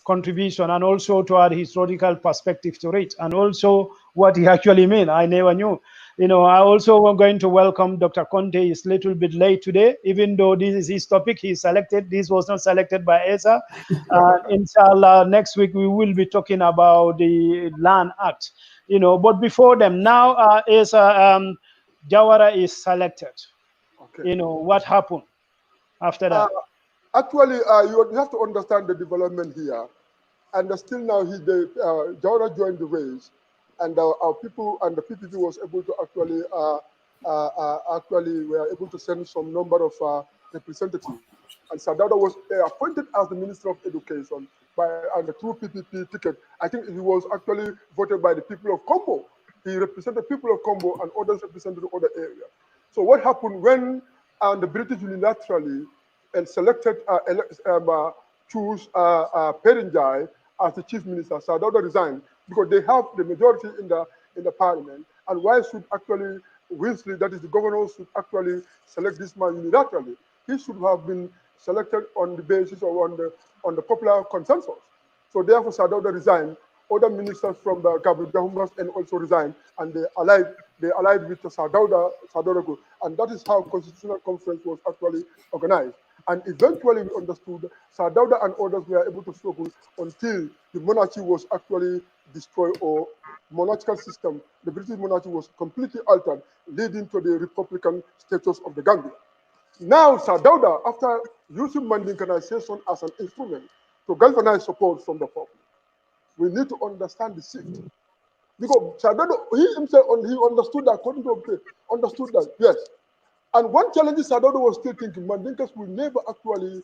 contribution, and also to add historical perspective to it, and also what he actually mean. I never knew. I also am going to welcome Dr. Conteh. He's a little bit late today, even though this is his topic. He's selected. This was not selected by Esa. Inshallah, next week we will be talking about the Land Act. But before them, now Esa, Jawara is selected. Okay. What happened after that? Actually, you have to understand the development here. And still now, Jawara joined the race. And our people and the PPP was able to actually were able to send some number of representatives. And Sir Dawda was appointed as the Minister of Education and the true PPP ticket. I think he was actually voted by the people of Kombo. He represented the people of Kombo, and others represented other areas. So what happened when the British unilaterally selected choose Perinjai as the chief minister? Sir Dawda resigned, because they have the majority in the parliament, and why should actually Winsley, that is the governor, should actually select this man unilaterally? He should have been selected on the basis of on the popular consensus. So therefore, Sir Dawda resigned. Other ministers from the government and also resigned, and they allied with Sir Dawda, and that is how Constitutional Conference was actually organized. And eventually we understood Sir Dawda and others were able to struggle until the monarchy was actually destroyed, or monarchical system, the British monarchy was completely altered, leading to the Republican status of the Gambia. Now, Sir Dawda, after using Mandinkanization as an instrument to galvanize support from the public, we need to understand the shift. Because Sir Dawda, he himself, he understood that, according to him, understood that, yes. And one challenge Sir Dawda was still thinking, Mandinkas will never actually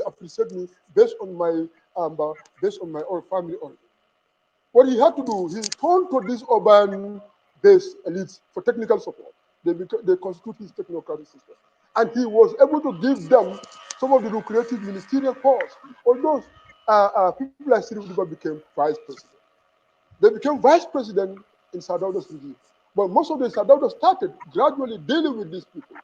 appreciate me based on my own family origin. What he had to do, he turned to these urban-based elites for technical support. They constitute his technocratic system. And he was able to give them some of the lucrative ministerial posts. Although people like Sir Dawda became vice president. They became vice president in Sir Dawda's regime. But most of the Sir Dawda started gradually dealing with these people,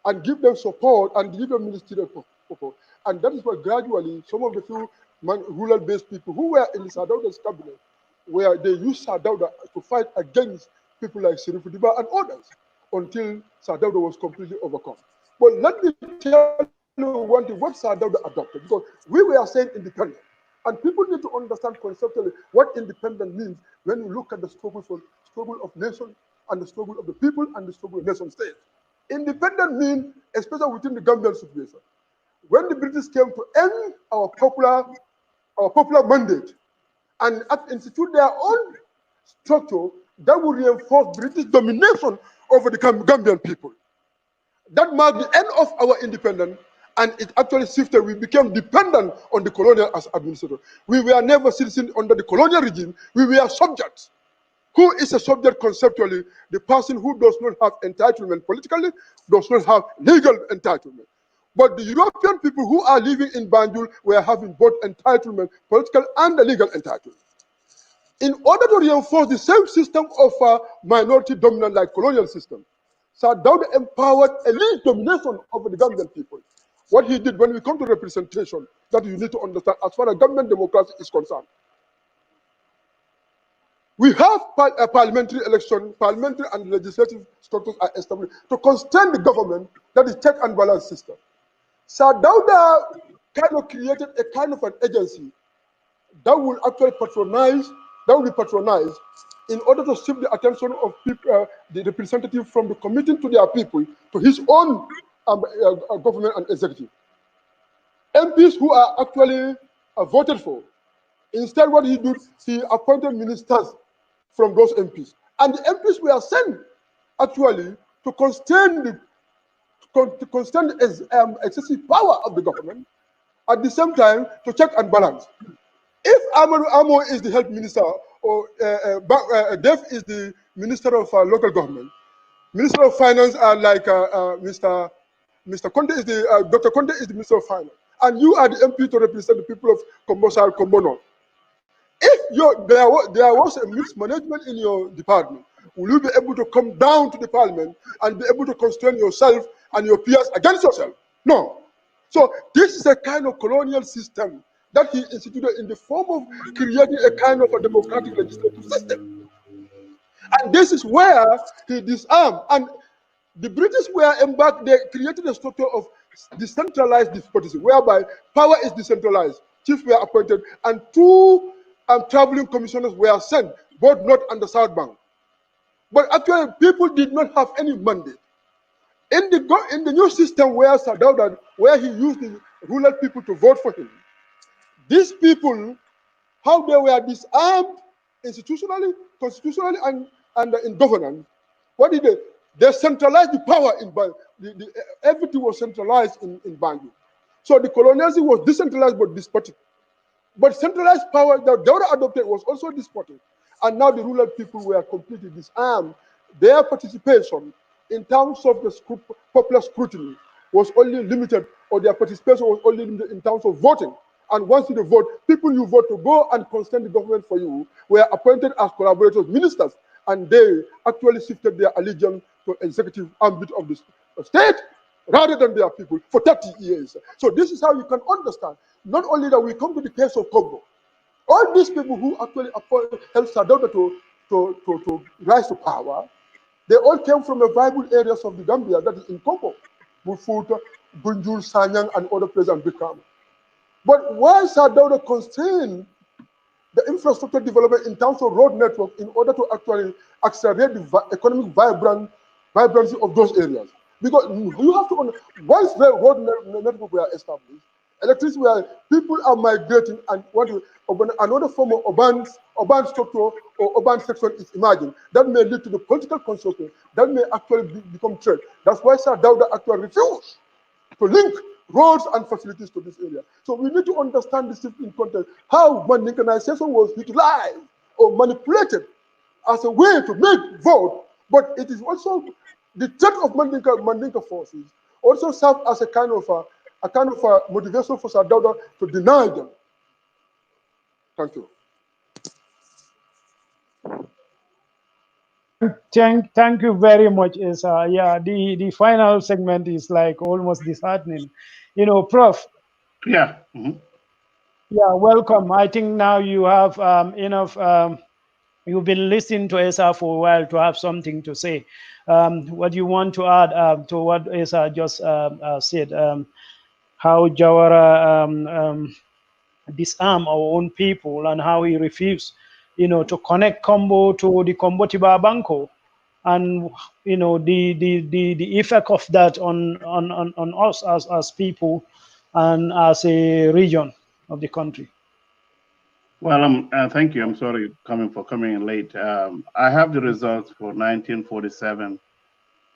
and give them support and give them ministerial support. And that is why gradually some of the few rural-based people who were in Sir Dawda's cabinet, where they used Sir Dawda to fight against people like Sirif Diba and others, until Sir Dawda was completely overcome. But let me tell you one thing, what Sir Dawda adopted, because we were saying independent. And people need to understand conceptually what independent means when you look at the struggle of nation, and the struggle of the people, and the struggle of nation state. Independent means, especially within the Gambian situation, when the British came to end our popular mandate and institute their own structure that would reinforce British domination over the Gambian people. That marked the end of our independence, and it actually shifted. We became dependent on the colonial as administrator. We were never citizens under the colonial regime. We were subjects. Who is a subject conceptually? The person who does not have entitlement politically, does not have legal entitlement. But the European people who are living in Banjul were having both entitlement, political and legal entitlement. In order to reinforce the same system of minority dominant like colonial system, Sir Dawda empowered elite domination over the Gambian people. What he did when we come to representation, that you need to understand as far as government democracy is concerned. We have a parliamentary election, parliamentary and legislative structures are established to constrain the government, that is check and balance system. Sir Dawda kind of created a kind of an agency that will actually be patronized in order to shift the attention of people, the representative from the committing to their people to his own government and executive. MPs who are actually voted for. Instead, what he did, he appointed ministers from those MPs. And the MPs were sent actually to constrain the excessive power of the government, at the same time to check and balance. If Amo is the health minister, or Dev is the minister of local government, Minister of Finance are like Mr. Conteh is the Dr. Conteh is the Minister of Finance, and you are the MP to represent the people of Kombo. If there was a mismanagement in your department, will you be able to come down to the parliament and be able to constrain yourself and your peers against yourself? No. So this is a kind of colonial system that he instituted in the form of creating a kind of a democratic legislative system. And this is where he disarmed. And the British were embarked, they created a structure of decentralized despotism, whereby power is decentralized, chiefs were appointed, and two traveling commissioners were sent, both North and the South Bank. But actually, people did not have any mandate. In the new system where Sir Dawda, where he used the rural people to vote for him, these people, how they were disarmed institutionally, constitutionally, and in governance. What did they? They centralized the power in Banjul. Everything was centralized in Banjul. So the colonialism was decentralized but despotic. But centralized power that Dawda adopted was also despotic. And now the rural people were completely disarmed. Their participation in terms of the popular scrutiny was only limited, or their participation was only limited in terms of voting. And once you vote, people you vote to go and constrain the government for you were appointed as collaborators, ministers, and they actually shifted their allegiance to executive ambit of the state rather than their people for 30 years. So this is how you can understand. Not only that, we come to the case of Kombo. All these people who actually helped Sir Dawda to rise to power, they all came from the viable areas of the Gambia, that is in Kombo, Bufuta, Gunjur, Sanyang, and other places, and Bikama. But why Sir Dawda constrained the infrastructure development in terms of road network in order to actually accelerate the economic vibrancy of those areas? Because you have to, once the road network were established, electricity where people are migrating and another form of urban structure or urban section is emerging, that may lead to the political construction, that may actually become threat. That's why Sir Dawda actually refused to link roads and facilities to this area. So we need to understand this in context, how Mandinkanization was utilized or manipulated as a way to make vote, but it is also the threat of Mandinka forces also serve as a kind of a motivation for Sir Dawda to deny them. Thank you. Thank you very much, Ensa. Yeah, the final segment is like almost disheartening. You know, Prof. Yeah. Yeah, welcome. I think now you have enough. You've been listening to Ensa for a while to have something to say. What you want to add to what Ensa just said? How Jawara disarm our own people and how he refused, to connect Kombo to the Kombo Tiba Banco, and the effect of that on us as people and as a region of the country. Well, thank you. I'm sorry for coming in late. I have the results for 1947 to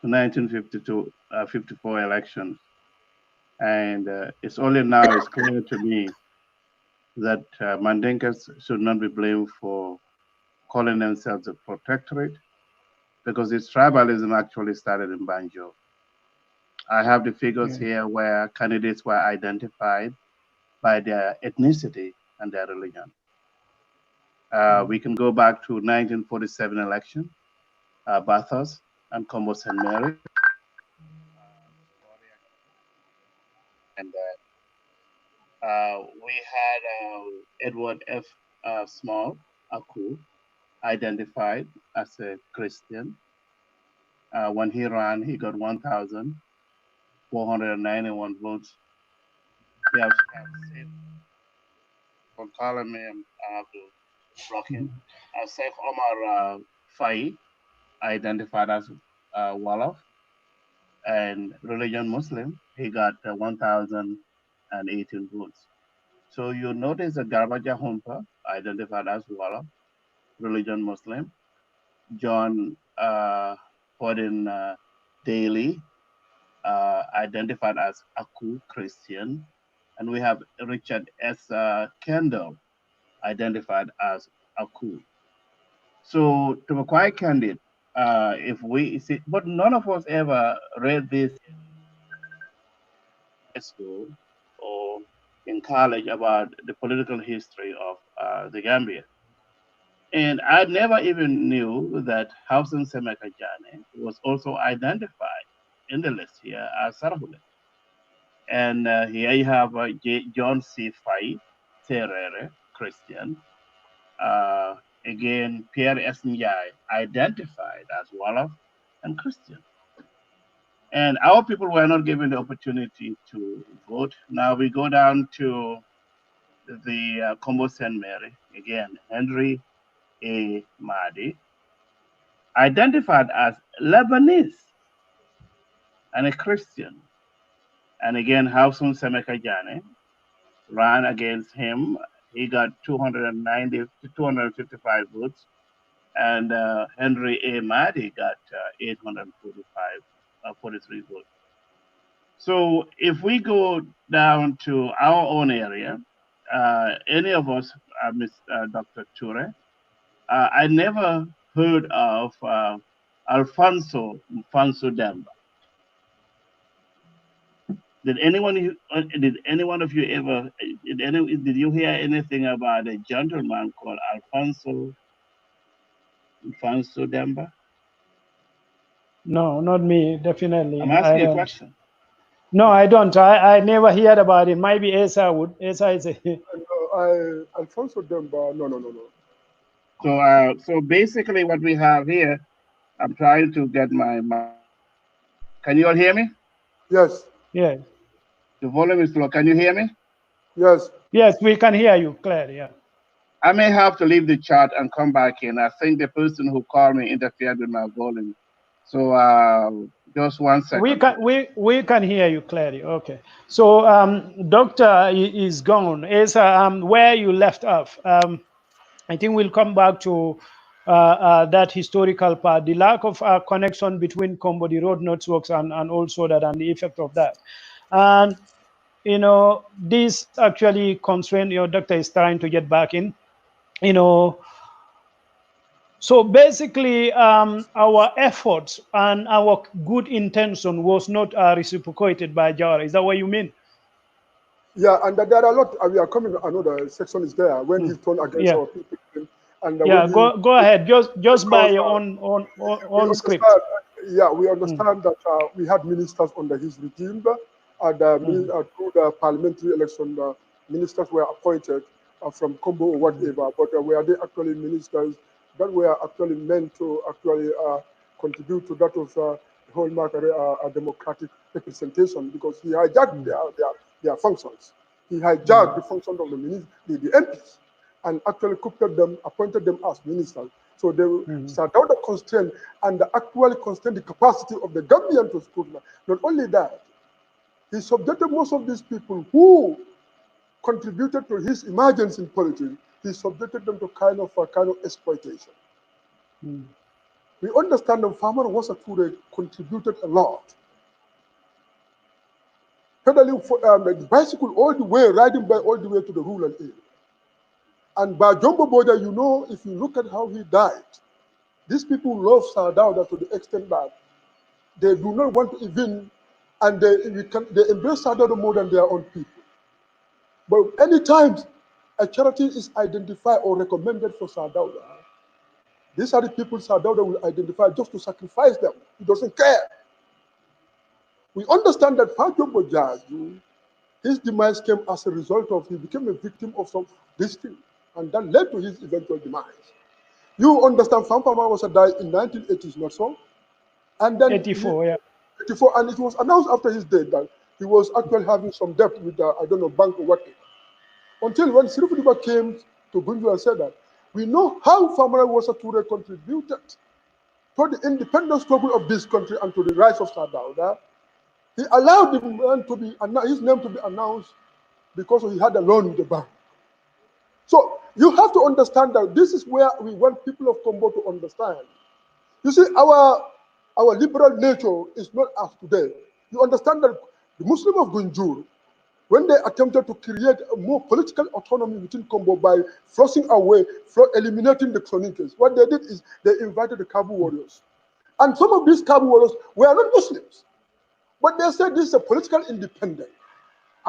1952, 54 elections, and it's only now it's clear to me that Mandinkas should not be blamed for calling themselves a protectorate, because its tribalism actually started in Banjo. I have the figures here where candidates were identified by their ethnicity and their religion. We can go back to 1947 election, Bathurst and Kombo St. Mary. And we had Edward F. Small, Aku, identified as a Christian. When he ran, he got 1,491 votes. We have from Parliament, I have to block him. Sheikh Omar Fai, identified as Wolof, and religion Muslim, he got 1,018 votes. So you notice that Garbaja Humpa, identified as Wolof, religion Muslim, John Fordin Daly, identified as Aku, Christian, and we have Richard S. Kendall, identified as Aku. So to be quite candid, if we see, but none of us ever read this in school or in college about the political history of the Gambia. And I never even knew that Hausen Semeka Jane was also identified in the list here as Sarahule. And here you have John C. Fai, Terere, Christian. Again, Pierre S. Njai, identified as Wolof and Christian. And our people were not given the opportunity to vote. Now we go down to the Kombo St. Mary. Again, Henry A. Mahdi, identified as Lebanese and a Christian. And again, Hausun Semeka Jane ran against him. He got 255 votes. And Henry A. Mahdi got 43 votes. So if we go down to our own area, any of us, Dr. Touray, I never heard of Alfonso Demba. Did any one of you ever? Did you hear anything about a gentleman called Alfonso Demba? No, not me. Definitely. I'm asking you a question. No, I don't. I never heard about it. Maybe Ensa would. Ensa is a. Alfonso Demba. No. So basically, what we have here, I'm trying to get my. Can you all hear me? Yes. Yeah. The volume is low. Can you hear me? Yes. Yes, we can hear you clearly. Yeah. I may have to leave the chat and come back in. I think the person who called me interfered with my volume. So just 1 second. We can hear you clearly. Okay. So Doctor is gone. Is where you left off. I think we'll come back to that historical part, the lack of connection between Kombo, the road networks, and also that and the effect of that. And this actually constraint your doctor is trying to get back in. So basically, our efforts and our good intention was not reciprocated by Jawara. Is that what you mean? Yeah, and there are a lot. We are coming. Another section is there when he turned against our people. And go ahead. Just by your own script. Yeah, we understand that we had ministers under his regime, and through the parliamentary election, ministers were appointed from Kombo or whatever. But were they actually ministers that were actually meant to actually contribute to that of the whole matter, a democratic representation? Because he hijacked their functions. He hijacked the functions of the MPs and actually appointed them as ministers. So they Sir Dawda constrained and actually constrained the capacity of the Gambian to scrutinize. Not only that, he subjected most of these people who contributed to his emergence in politics. He subjected them to kind of exploitation. We understand that Farmer Touray contributed a lot. Pedaling the bicycle all the way, riding by all the way to the rural area. And by Jumbo Boda, if you look at how he died, these people love Sir Dawda to the extent that they do not want to even, and they embrace Sir Dawda more than their own people. But anytime a charity is identified or recommended for Sir Dawda, these are the people Sir Dawda will identify just to sacrifice them. He doesn't care. We understand that Jumbo Jaju, his demise came as a result of he became a victim of this thing. And that led to his eventual demise. You understand, Fampama was died in 1980s, not so? And then 84, yeah. 84, and it was announced after his death that he was actually having some debt with I don't know, bank or whatever. Until when Sirifudiba came to Gunju and said that, we know how Famara Touray contributed to the independent struggle of this country and to the rise of Sir Dawda. He allowed his name to be announced because he had a loan with the bank. So you have to understand that this is where we want people of Kombo to understand. You see, our liberal nature is not as today. You understand that the Muslim of Gunjur, when they attempted to create a more political autonomy within Kombo by eliminating the Soninkers, what they did is they invited the Kabu warriors. And some of these Kabu warriors were not Muslims. But they said this is a political independence.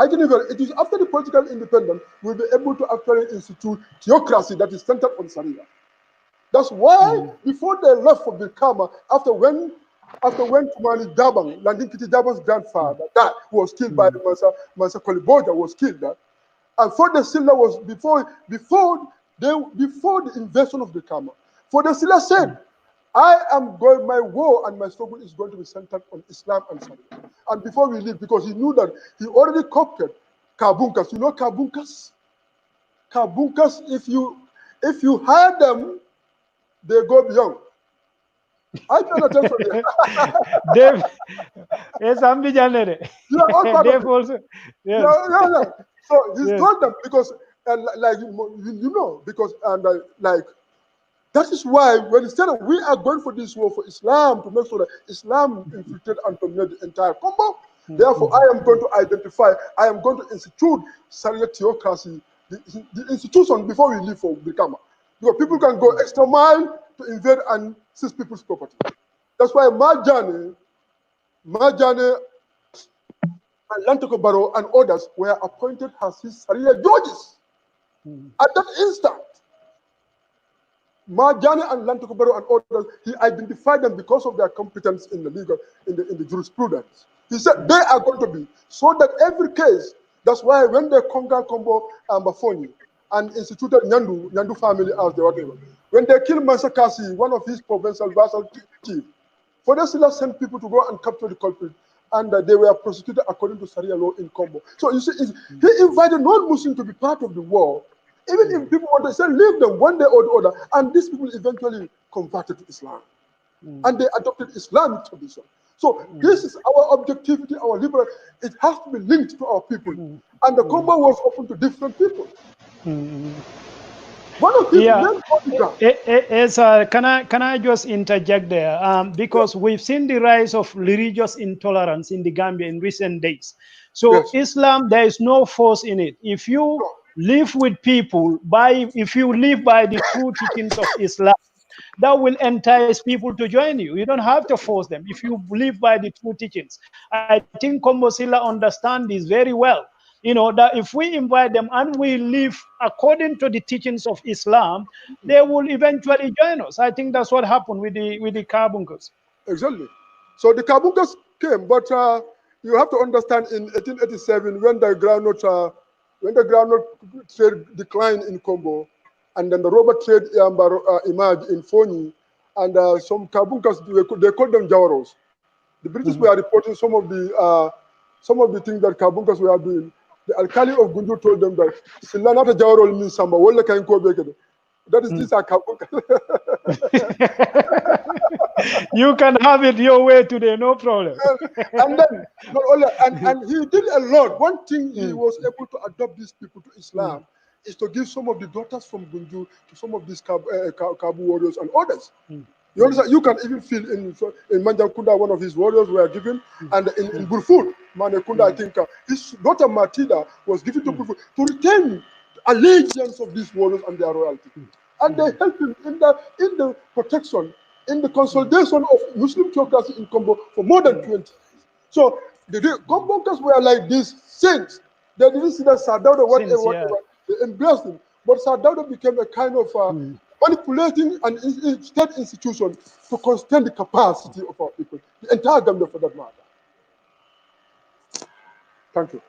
It is after the political independence we'll be able to actually institute theocracy that is centered on Sharia. That's why before they left for Birkama, after when Tumani Dabang, Landin Kiti Dabang's grandfather, died, who was killed by Mansa Koliboja, was killed. And for the Silla was before the invasion of Birkama. For the Silla said, my war and my struggle is going to be centered on Islam and Sharia. And before we leave, because he knew that he already coopted Kabunkas. You know Kabunkas? Kabunkas, if you hire them, they go beyond. I can attest to that. Dave, yes, I'm Dave also. Yes. Yeah. So he told them because, because that is why when instead of we are going for this war for Islam to make sure that Islam infiltrate and dominate the entire Kombo, therefore I am going to institute Sharia theocracy, the institution before we leave for Birkama. Because people can go extra mile to invade and seize people's property. That's why Marjane, and Lantoko Barrow and others were appointed as his Sharia judges. At that instant, Marjane and Lantoko Barrow and others, he identified them because of their competence in the legal, in the jurisprudence. He said they are going to be, so that every case, that's why when they conquered Kombo and Bafoni and instituted Nyandu family as the whatever, when they killed Mansakasi, one of his provincial vassal chiefs, for they still sent people to go and capture the culprit. and they were prosecuted according to Sharia law in Kombo. So you see, he invited non-Muslims to be part of the war, even if people want to say leave them one day or the other, and these people eventually converted to Islam, and they adopted Islamic tradition. So this is our objectivity, our liberal. It has to be linked to our people, and the Kombo was open to different people. One of his main bodyguards. Can I just interject there? Because we've seen the rise of religious intolerance in the Gambia in recent days. So Islam, there is no force in it. If you live with people if you live by the true teachings of Islam, that will entice people to join you. You don't have to force them if you live by the true teachings. I think Kombo Silla understands this very well. You know, that if we invite them and we live according to the teachings of Islam, they will eventually join us. I think that's what happened with the Karbunkas. Exactly. So the Karbunkas came, but you have to understand in 1887 when the groundnut trade declined in Kombo, and then the rubber trade emerged in Foni, and some Karbunkas, they called them Jawaros. The British were reporting some of the things that Karbunkas were doing. The Alkali of Gunju told them that Silanata Jawaro means Samba. That is this Karbunkas. You can have it your way today, no problem. And then, not only, and he did a lot. One thing he was able to adopt these people to Islam is to give some of the daughters from Gunju to some of these Kabu warriors and others. You understand? You can even feel in Manjakunda, one of his warriors were given, and in Burfut, Manneh Kunda, I think his daughter Matida was given to Burfut to retain allegiance of these warriors and their royalty. And they helped him in the protection, in the consolidation of Muslim theocracy in Kombo for more than 20 years. So the Kombokas were like these saints. They didn't see that Sir Dawda, whatever, they embraced him. But Sir Dawda became a kind of manipulating an state institution to constrain the capacity of our people, the entire Gambia for that matter. Thank you.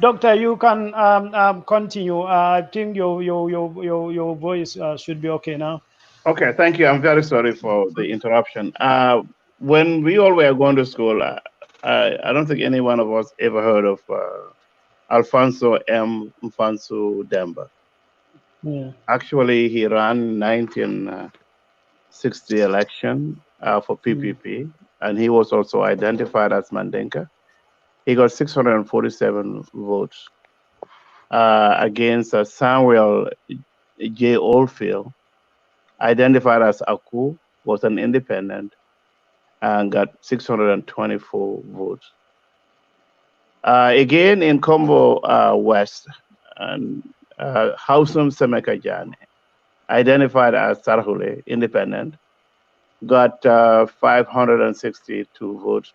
Doctor, you can continue. I think your voice should be okay now. Okay, thank you. I'm very sorry for the interruption. When we all were going to school, I don't think any one of us ever heard of Alfonso M. Mfansu Demba. Yeah. Actually, he ran 1960 election for PPP, and he was also identified as Mandenka. He got 647 votes against Samuel J. Oldfield, identified as Aku, was an independent, and got 624 votes. Again, in Kombo West, and Hausum Semekajane, identified as Sarhule, independent, got 562 votes.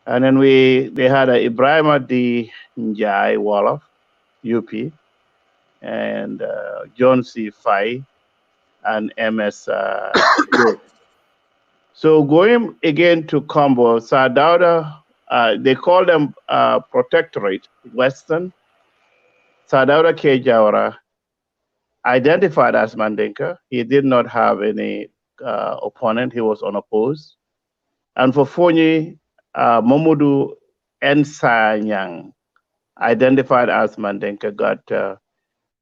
And then they had Ibrahima D. Njai Wolof, UP, and John C. Fai, and MS. So going again to Kombo, Sir Dawda, they call them Protectorate Western. Sir Dawda K. Jawara, identified as Mandinka. He did not have any opponent. He was unopposed. And for Fonyi, Mamudu Ensa Nyang, identified as Mandinka, got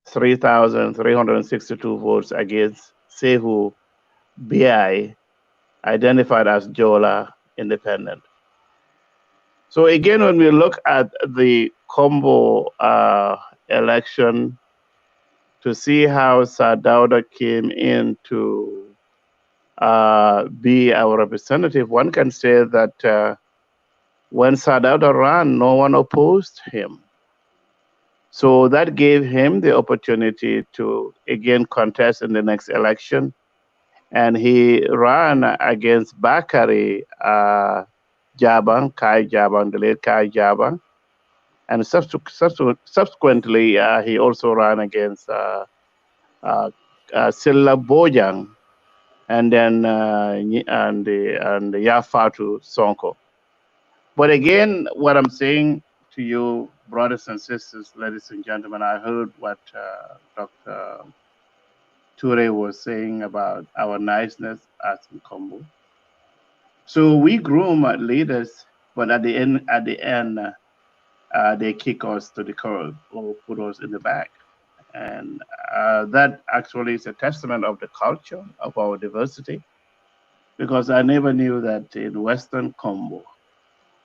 3,362 votes against Sehu BI, identified as Jola, independent. So again, when we look at the Kombo election to see how Sir Dawda came in to be our representative, one can say that when Sir Dawda ran, no one opposed him. So that gave him the opportunity to again contest in the next election. And he ran against Bakari Jabang, Kai Jabang, the late Kai Jabang. And subsequently, he also ran against Silla Bojang, and then and Yafatu Sonko. But again, what I'm saying to you, brothers and sisters, ladies and gentlemen, I heard what Dr. Touray was saying about our niceness as in Kombo. So we groom leaders, but at the end, they kick us to the curb or put us in the back. And that actually is a testament of the culture of our diversity, because I never knew that in Western Congo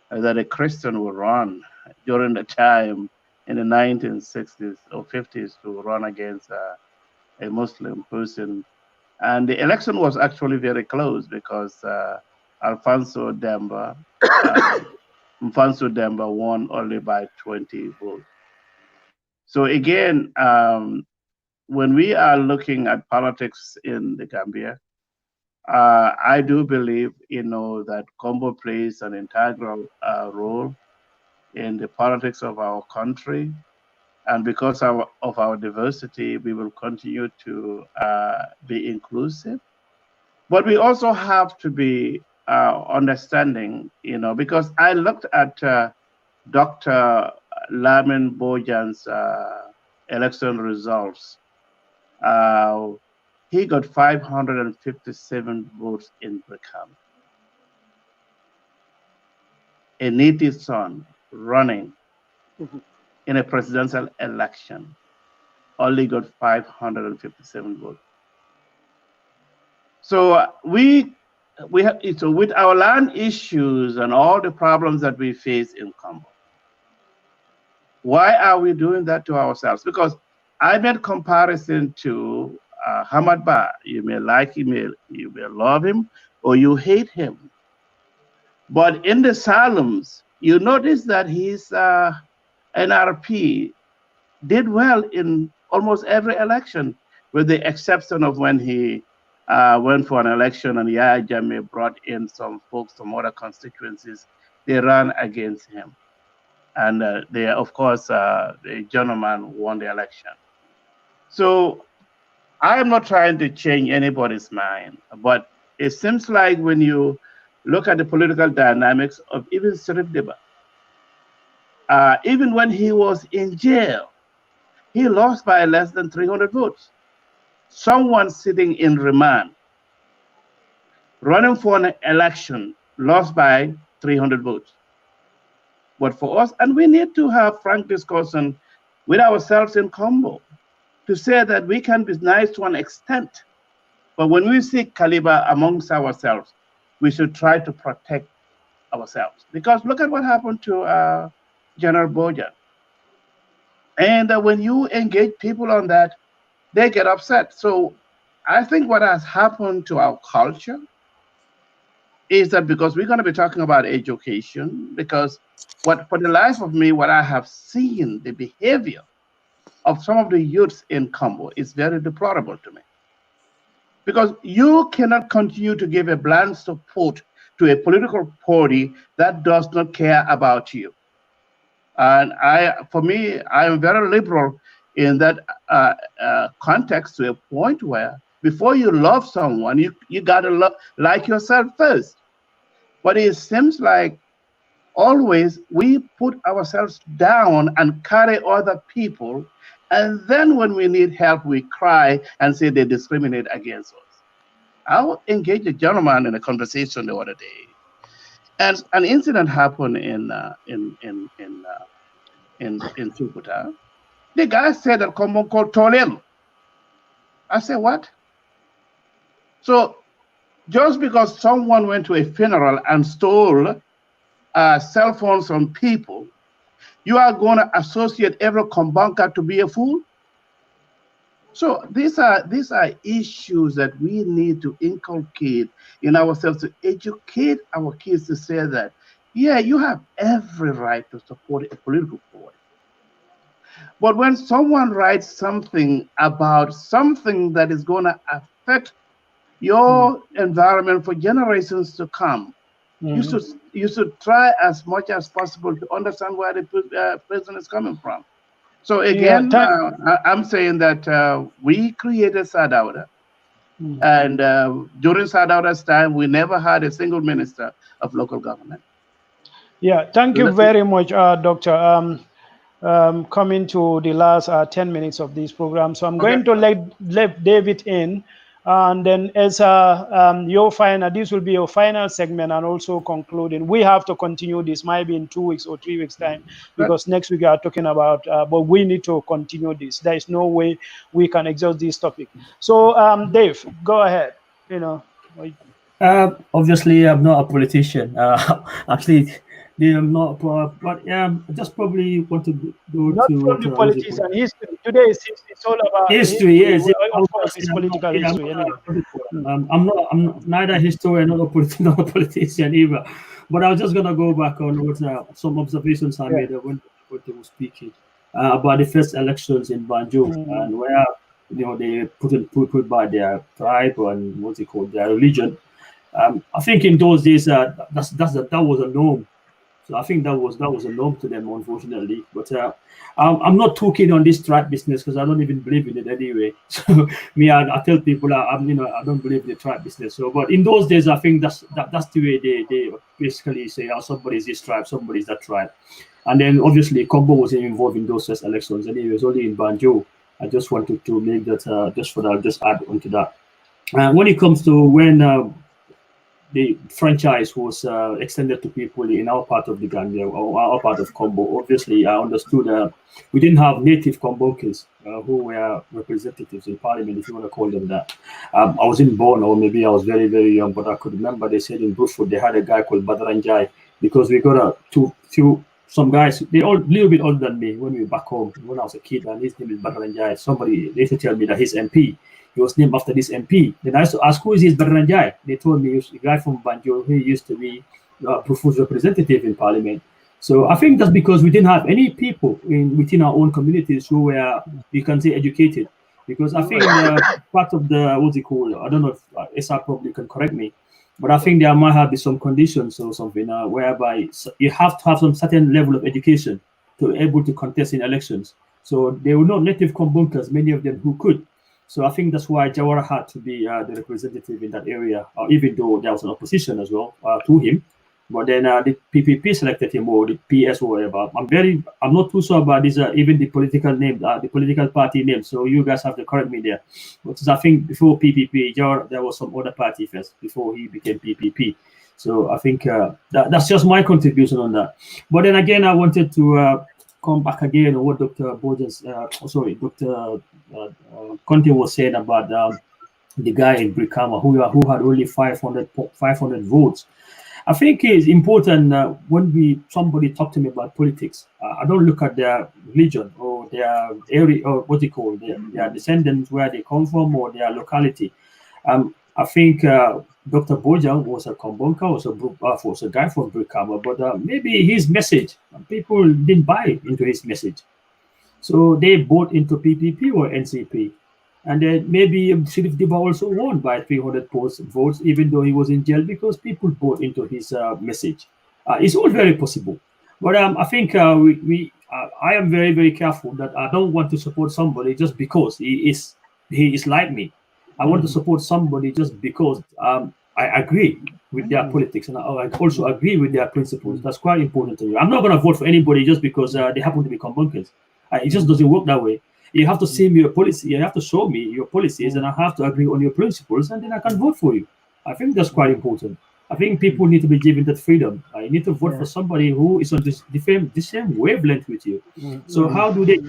that a Christian would run during the time in the 1960s or 50s to run against a Muslim person. And the election was actually very close because Alfonso Demba won only by 20 votes. So again, when we are looking at politics in the Gambia, I do believe, that Kombo plays an integral role in the politics of our country. And because of our diversity, we will continue to be inclusive. But we also have to be understanding, because I looked at Dr. Lamine Bojan's election results. He got 557 votes in Brikam. A native son running in a presidential election only got 557 votes. So we have, so with our land issues and all the problems that we face in Kombo, why are we doing that to ourselves? Because I made comparison to Hamad Ba. You may like him, you may love him, or you hate him. But in the Salams, you notice that his NRP did well in almost every election, with the exception of when he went for an election and Yahya Jammeh brought in some folks from other constituencies. They ran against him. And of course, the gentleman won the election. So I am not trying to change anybody's mind, but it seems like when you look at the political dynamics of even Sirif Deba, even when he was in jail, he lost by less than 300 votes. Someone sitting in remand, running for an election, lost by 300 votes. But for us, and we need to have frank discussion with ourselves in Kombo to say that we can be nice to an extent, but when we see caliber amongst ourselves, we should try to protect ourselves. Because look at what happened to General Bojan. And when you engage people on that, they get upset. So I think what has happened to our culture is that, because we're going to be talking about education, because for the life of me, what I have seen, the behavior of some of the youths in Kombo is very deplorable to me. Because you cannot continue to give a blind support to a political party that does not care about you. And for me, I am very liberal in that context, to a point where before you love someone, you gotta like yourself first. But it seems like always we put ourselves down and carry other people, and then when we need help, we cry and say they discriminate against us. I engaged a gentleman in a conversation the other day, and an incident happened in Sukuta. The guy said that Kombo called Tolel. I said, what? So just because someone went to a funeral and stole cell phones from people, you are going to associate every Kombanka to be a fool? So these are issues that we need to inculcate in ourselves, to educate our kids to say that, yeah, you have every right to support a political party. But when someone writes something about something that is going to affect your environment for generations to come, you should try as much as possible to understand where the person is coming from. So again, I'm saying that we created Sir Dawda, and during Sir Dawda's time, we never had a single minister of local government. Yeah, thank you very much, Doctor. Coming to the last 10 minutes of this program, so I'm going to let David in. And then as your final, this will be your final segment and also concluding. We have to continue this maybe in 2 weeks or 3 weeks time, because next week we are talking about, but we need to continue this. There is no way we can exhaust this topic. So Dave, go ahead. You know. Obviously, I'm not a politician. Actually, I'm not. But I just probably want to go Not to only what is it politics called? and history. Today it's all about History. Yes, history. I Of was gonna course, say it's I'm not. political Yeah, history anyway. I'm not. I'm not, neither a historian nor not a politician either. But I was just gonna go back on what some observations I made when they were speaking about the first elections in Banjul, and where they put by their tribe and what's it called, their religion. I think in those days that was a norm. So I think that was a norm to them, unfortunately. But I'm not talking on this tribe business because I don't even believe in it anyway. So I tell people I don't believe in the tribe business. So, but in those days, I think that's the way they basically say, oh, somebody's this tribe, somebody's that tribe, and then obviously Kombo wasn't involved in those first elections, and it was only in Banjo. I just wanted to make that just add on to that. When it comes to when the franchise was extended to people in our part of the Gambia or our part of Kombo. Obviously, I understood we didn't have native Kombokers who were representatives in parliament, if you want to call them that. I wasn't born, or maybe I was very, very young, but I could remember they said in Bruford they had a guy called Badranjai, because we got some guys, they all a little bit older than me when we were back home, when I was a kid, and his name is Badranjai. Somebody later tell me that he's MP. He was named after this MP. Then I used to ask, who is this Badranjai? They told me he was a guy from Banjul who used to be Prufu's representative in parliament. So I think that's because we didn't have any people within our own communities who were, you can say, educated. Because I think part of the, what's it called? I don't know if SR probably can correct me, but I think there might have been some conditions or something whereby you have to have some certain level of education to be able to contest in elections. So there were not native Kombunkers, many of them who could. So I think that's why Jawara had to be the representative in that area, even though there was an opposition as well to him. But then the PPP selected him, or the PS or whatever. I'm not too sure about this, even the political name, the political party name. So you guys have to correct me there. Because I think before PPP, there was some other party first before he became PPP. So I think that's just my contribution on that. But then again, I wanted to come back again on what Dr. Conteh was saying about the guy in Brikama who had only 500 votes. I think it's important when somebody talk to me about politics, I don't look at their religion or their area or what they call their descendants, where they come from, or their locality. I think Dr. Bojang was a Kombonka, was a guy from Brikama, but maybe his message, people didn't buy into his message. So they bought into PPP or NCP. And then maybe Shirif Diba also won by 300 votes, even though he was in jail, because people bought into his message. It's all very possible. But I think I am very, very careful that I don't want to support somebody just because he is like me. I want to support somebody just because I agree with their politics, and I also agree with their principles. That's quite important to me. I'm not going to vote for anybody just because they happen to be combunkers. It just doesn't work that way. You have to see me your policy. You have to show me your policies, and I have to agree on your principles, and then I can vote for you. I think that's quite important. I think people need to be given that freedom. You need to vote for somebody who is on the same wavelength with you. So how do they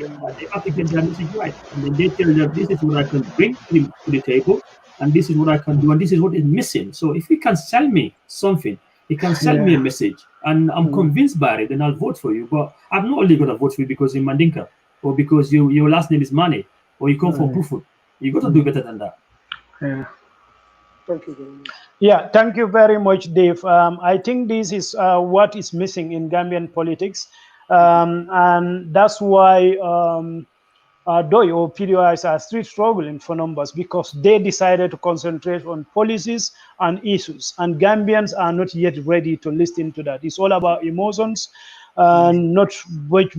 have to get their message right? And then they tell them, this is what I can bring to the table, and this is what I can do, and this is what is missing. So if he can sell me something, he can sell me a message, and I'm convinced by it, then I'll vote for you. But I'm not only going to vote for you because you're Mandinka, or because your last name is Manneh, or you come from Bruford. You got to do better than that. Yeah. Thank you very much. Yeah, thank you very much, Dave. I think this is what is missing in Gambian politics, and that's why DOI or PDOIs are still struggling for numbers, because they decided to concentrate on policies and issues, and Gambians are not yet ready to listen to that. It's all about emotions, and not which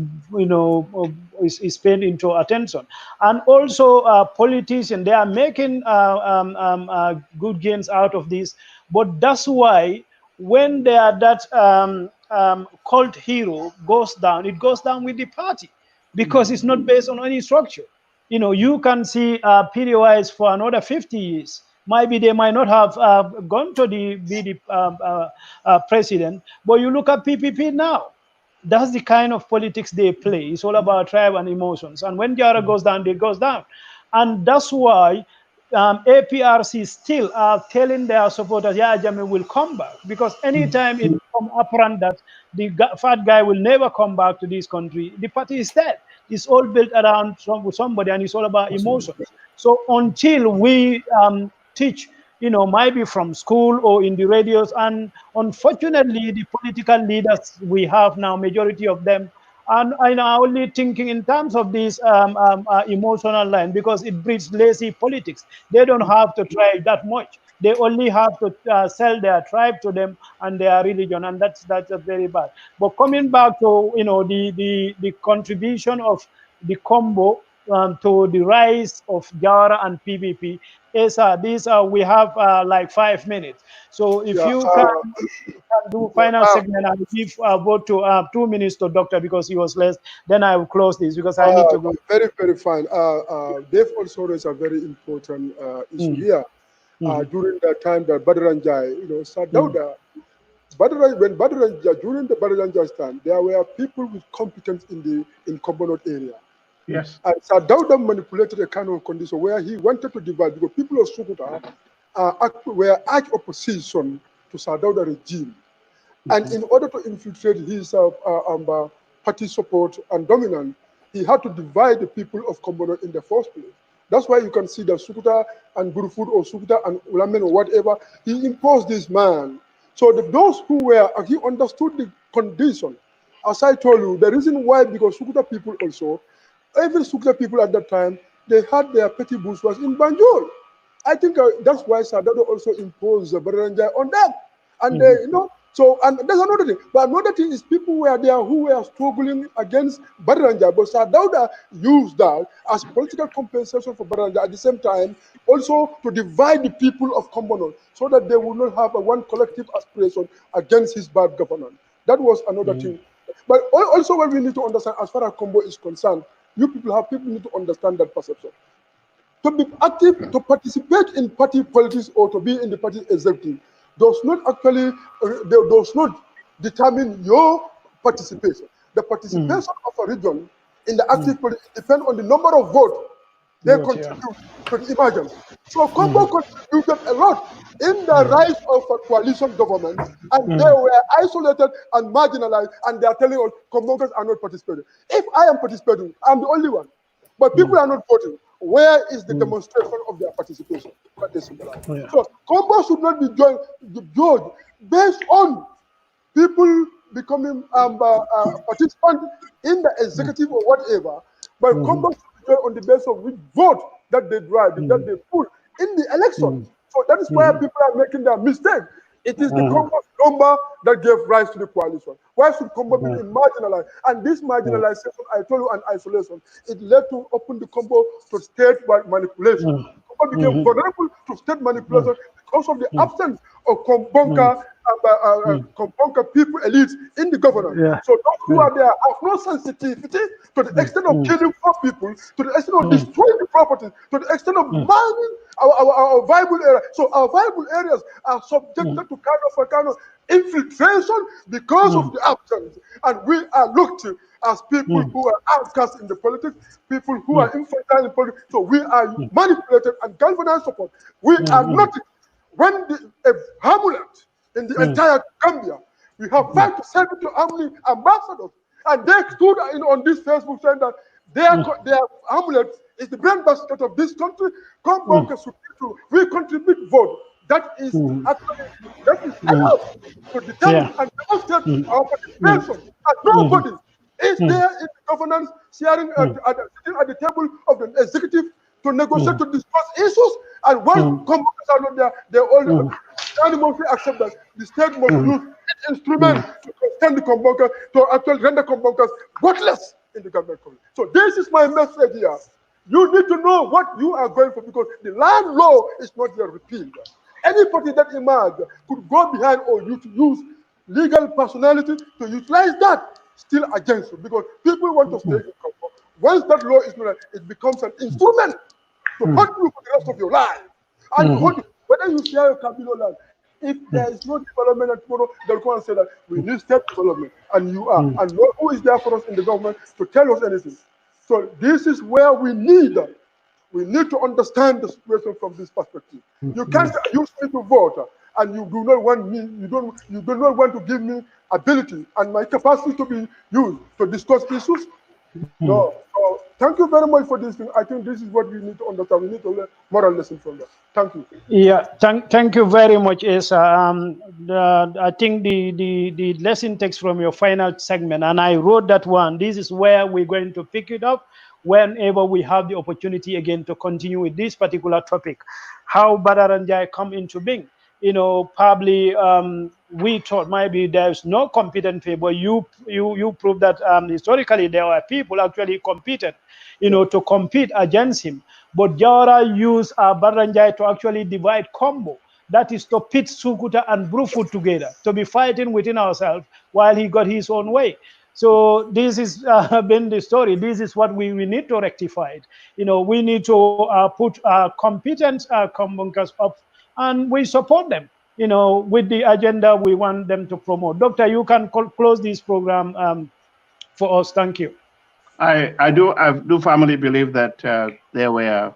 is paid into attention. And also politicians, they are making good gains out of this, but that's why when that cult hero goes down, it goes down with the party, because it's not based on any structure. you can see period-wise for another 50 years. Maybe they might not have gone to be the president, but you look at PPP now. That's the kind of politics they play. It's all about tribe and emotions. And when Jawara goes down, they goes down. And that's why APRC still are telling their supporters, yeah, Jammeh will come back. Because anytime it become apparent that the fat guy will never come back to this country, the party is dead. It's all built around somebody, and it's all about emotions. So until we teach, maybe from school or in the radios, and unfortunately, the political leaders we have now, majority of them, and I know only thinking in terms of this emotional line, because it breeds lazy politics. They don't have to try that much. They only have to sell their tribe to them and their religion, and that's very bad. But coming back to the contribution of the Kombo to the rise of Jawara and PPP, is these we have like 5 minutes. So if you can do final segment, I will give vote to 2 minutes to Doctor because he was less. Then I will close this because I need to go. Very, very fine. Dave also raised a very important issue here. During the time that Badranjai, Sir Dawda, during the Badranjai's time, there were people with competence in Kombo area. Yes. And Sir Dawda manipulated a kind of condition where he wanted to divide, because people of Sukuta were arch opposition to Sir Dawda regime. And in order to infiltrate his party support and dominance, he had to divide the people of Kombo in the first place. That's why you can see that Sukuta and Burfoot or Sukuta and Lamine or whatever, he imposed this man. So those who were, he understood the condition. As I told you, the reason why, because Sukuta people also, every Sukuta people at that time, they had their petty bourgeois in Banjul. I think that's why Sir Dawda also imposed Baranjai on them. And they, so, and there's another thing. But another thing is people were there who were struggling against Baranjai. But Sir Dawda used that as political compensation for Baranjai. At the same time, also to divide the people of Kombo so that they would not have one collective aspiration against his bad governance. That was another thing. But also what we need to understand as far as Kombo is concerned, people need to understand that perception. To be active, to participate in party politics or to be in the party executive does not actually, does not determine your participation. The participation of a region in the active politics depends on the number of votes they contribute to the emergence. So Kombo contributed a lot in the rise of a coalition government, and they were isolated and marginalized, and they are telling us Kombokers are not participating. If I am participating, I'm the only one. But people are not voting. Where is the demonstration of their participation? So Kombo should not be judged based on people becoming participants in the executive or whatever, but Kombo should be judged on the basis of which vote that they drive, that they put in the election. So that is why people are making their mistake. It is the Kombo's number that gave rise to the coalition. Why should Kombo be marginalized? And this marginalization, I told you, and isolation, it led to open the Kombo to state manipulation. Kombo became vulnerable to state manipulation because of the absence of Kombonka people, elites in the government. So those who are there have no sensitivity to the extent of killing poor people, to the extent of destroying the property, to the extent of mining our viable areas. So our viable areas are subjected to kind of infiltration because of the absence. And we are looked as people who are outcast in the politics, people who are infantile in politics. So we are manipulated and galvanized support. We are not, when a Hamulet in the entire Gambia, we have 5 to 7 to how many ambassadors, and they stood on this Facebook saying that their amulet is the brand basket of this country. We contribute vote. That is actually enough to determine and demonstrate our participation. And nobody is there in the governance sharing at the table of the executive to negotiate, to discuss issues. And once Kombokers are not there, they all unanimously accept that the state must use its instrument to extend the Komboker, to actually render Kombokers worthless in the government. So this is my message here. You need to know what you are going for, because the land law is not yet repealed. Anybody that emerges could go behind or you to use legal personality to utilize that still against you, because people want to stay in Kombo. Once that law is not, it becomes an instrument to haunt you for the rest of your life. And to haunt you, whether you share your Kabilo land, if there is no development and tomorrow, they'll come and say that we need state development, and you are. And who is there for us in the government to tell us anything? So this is where we need to understand the situation from this perspective. You can't use me to vote, and you do not want me, you do not want to give me ability and my capacity to be used to discuss issues. No. So thank you very much for this thing. I think this is what we need to understand. We need to learn moral lesson from that. Thank you. Yeah, thank you very much, Esa. I think the lesson takes from your final segment, and I wrote that one. This is where we're going to pick it up whenever we have the opportunity again to continue with this particular topic. How Badaranjai come into being. Probably we thought maybe there's no competent people. You prove that historically there are people actually competed, to compete against him. But Jawara used Badaranjai to actually divide Kombo. That is to pit Sukuta and Brufut together, to be fighting within ourselves while he got his own way. So this has been the story. This is what we need to rectify. We need to put competent Kombunkers up, and we support them, with the agenda we want them to promote. Doctor, you can close this program for us. Thank you. I do firmly believe that there were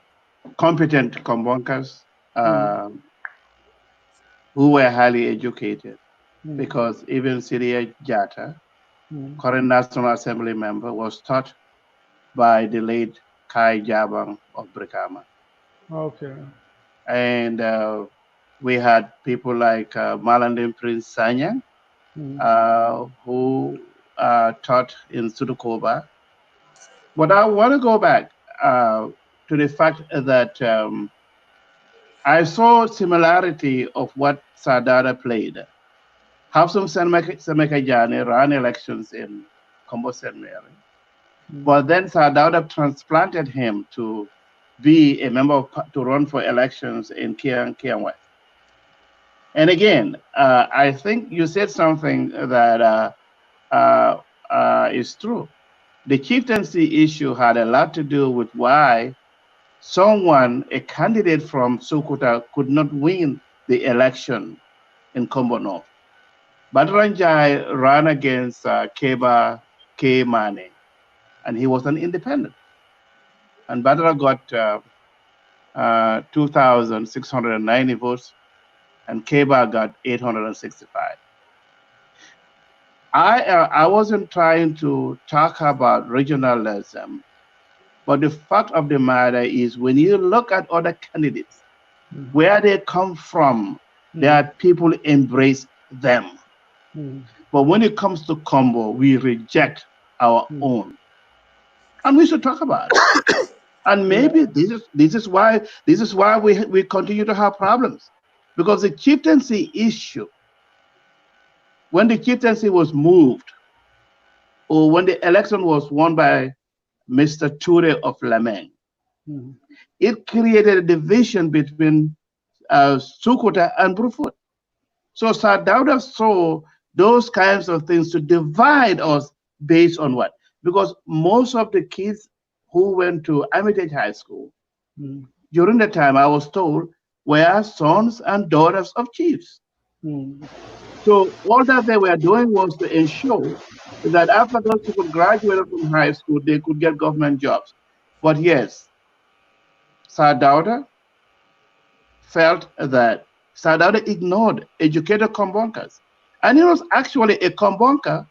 competent Kombunkers who were highly educated, because even Syria Jatta, current National Assembly member, was taught by the late Kai Jabang of Brikama. Okay. And we had people like Malandin Prince Sanyang, who taught in Sudukoba. But I want to go back to the fact that I saw similarity of what Sir Dawda played. Hafsum Semekajane ran elections in Kombo St. Mary. But then Sir Dawda transplanted him to be a member to run for elections in Kiang West. And again, I think you said something that is true. The chieftaincy issue had a lot to do with why a candidate from Sukuta, could not win the election in Kombo North. Badaranjai ran against Keba K. Manneh, and he was an independent. And Badra got 2,690 votes, and Keba got 865. I wasn't trying to talk about regionalism, but the fact of the matter is, when you look at other candidates, where they come from, there people embrace them. But when it comes to Kombo, we reject our own, and we should talk about it. And maybe this is why we continue to have problems, because the chieftaincy issue, when the chieftaincy was moved, or when the election was won by Mr. Touray of Lamine, it created a division between Sukuta and Brufut. So Sir Dawda saw those kinds of things to divide us based on what? Because most of the kids who went to Armitage High School during the time, I was told, were sons and daughters of chiefs. So all that they were doing was to ensure that after those people graduated from high school, they could get government jobs. But yes, Sir Dawda felt that Sir Dawda ignored educated Kombunkers. And it was actually a Kombunker,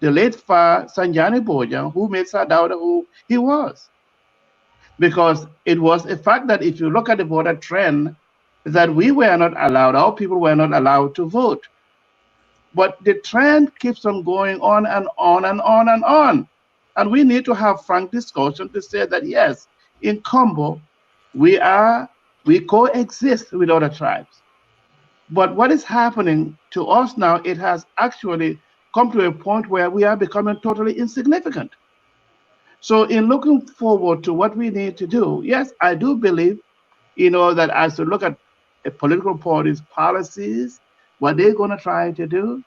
the late Sanjani Bojang, who made Sir Dawda who he was. Because it was a fact that if you look at the voter trend, that we were not allowed, our people were not allowed to vote. But the trend keeps on going on and on and on and on. And we need to have frank discussion to say that, yes, in Kombo, we coexist with other tribes. But what is happening to us now, it has actually come to a point where we are becoming totally insignificant. So in looking forward to what we need to do, yes, I do believe, that as to look at a political party's policies, what they're going to try to do.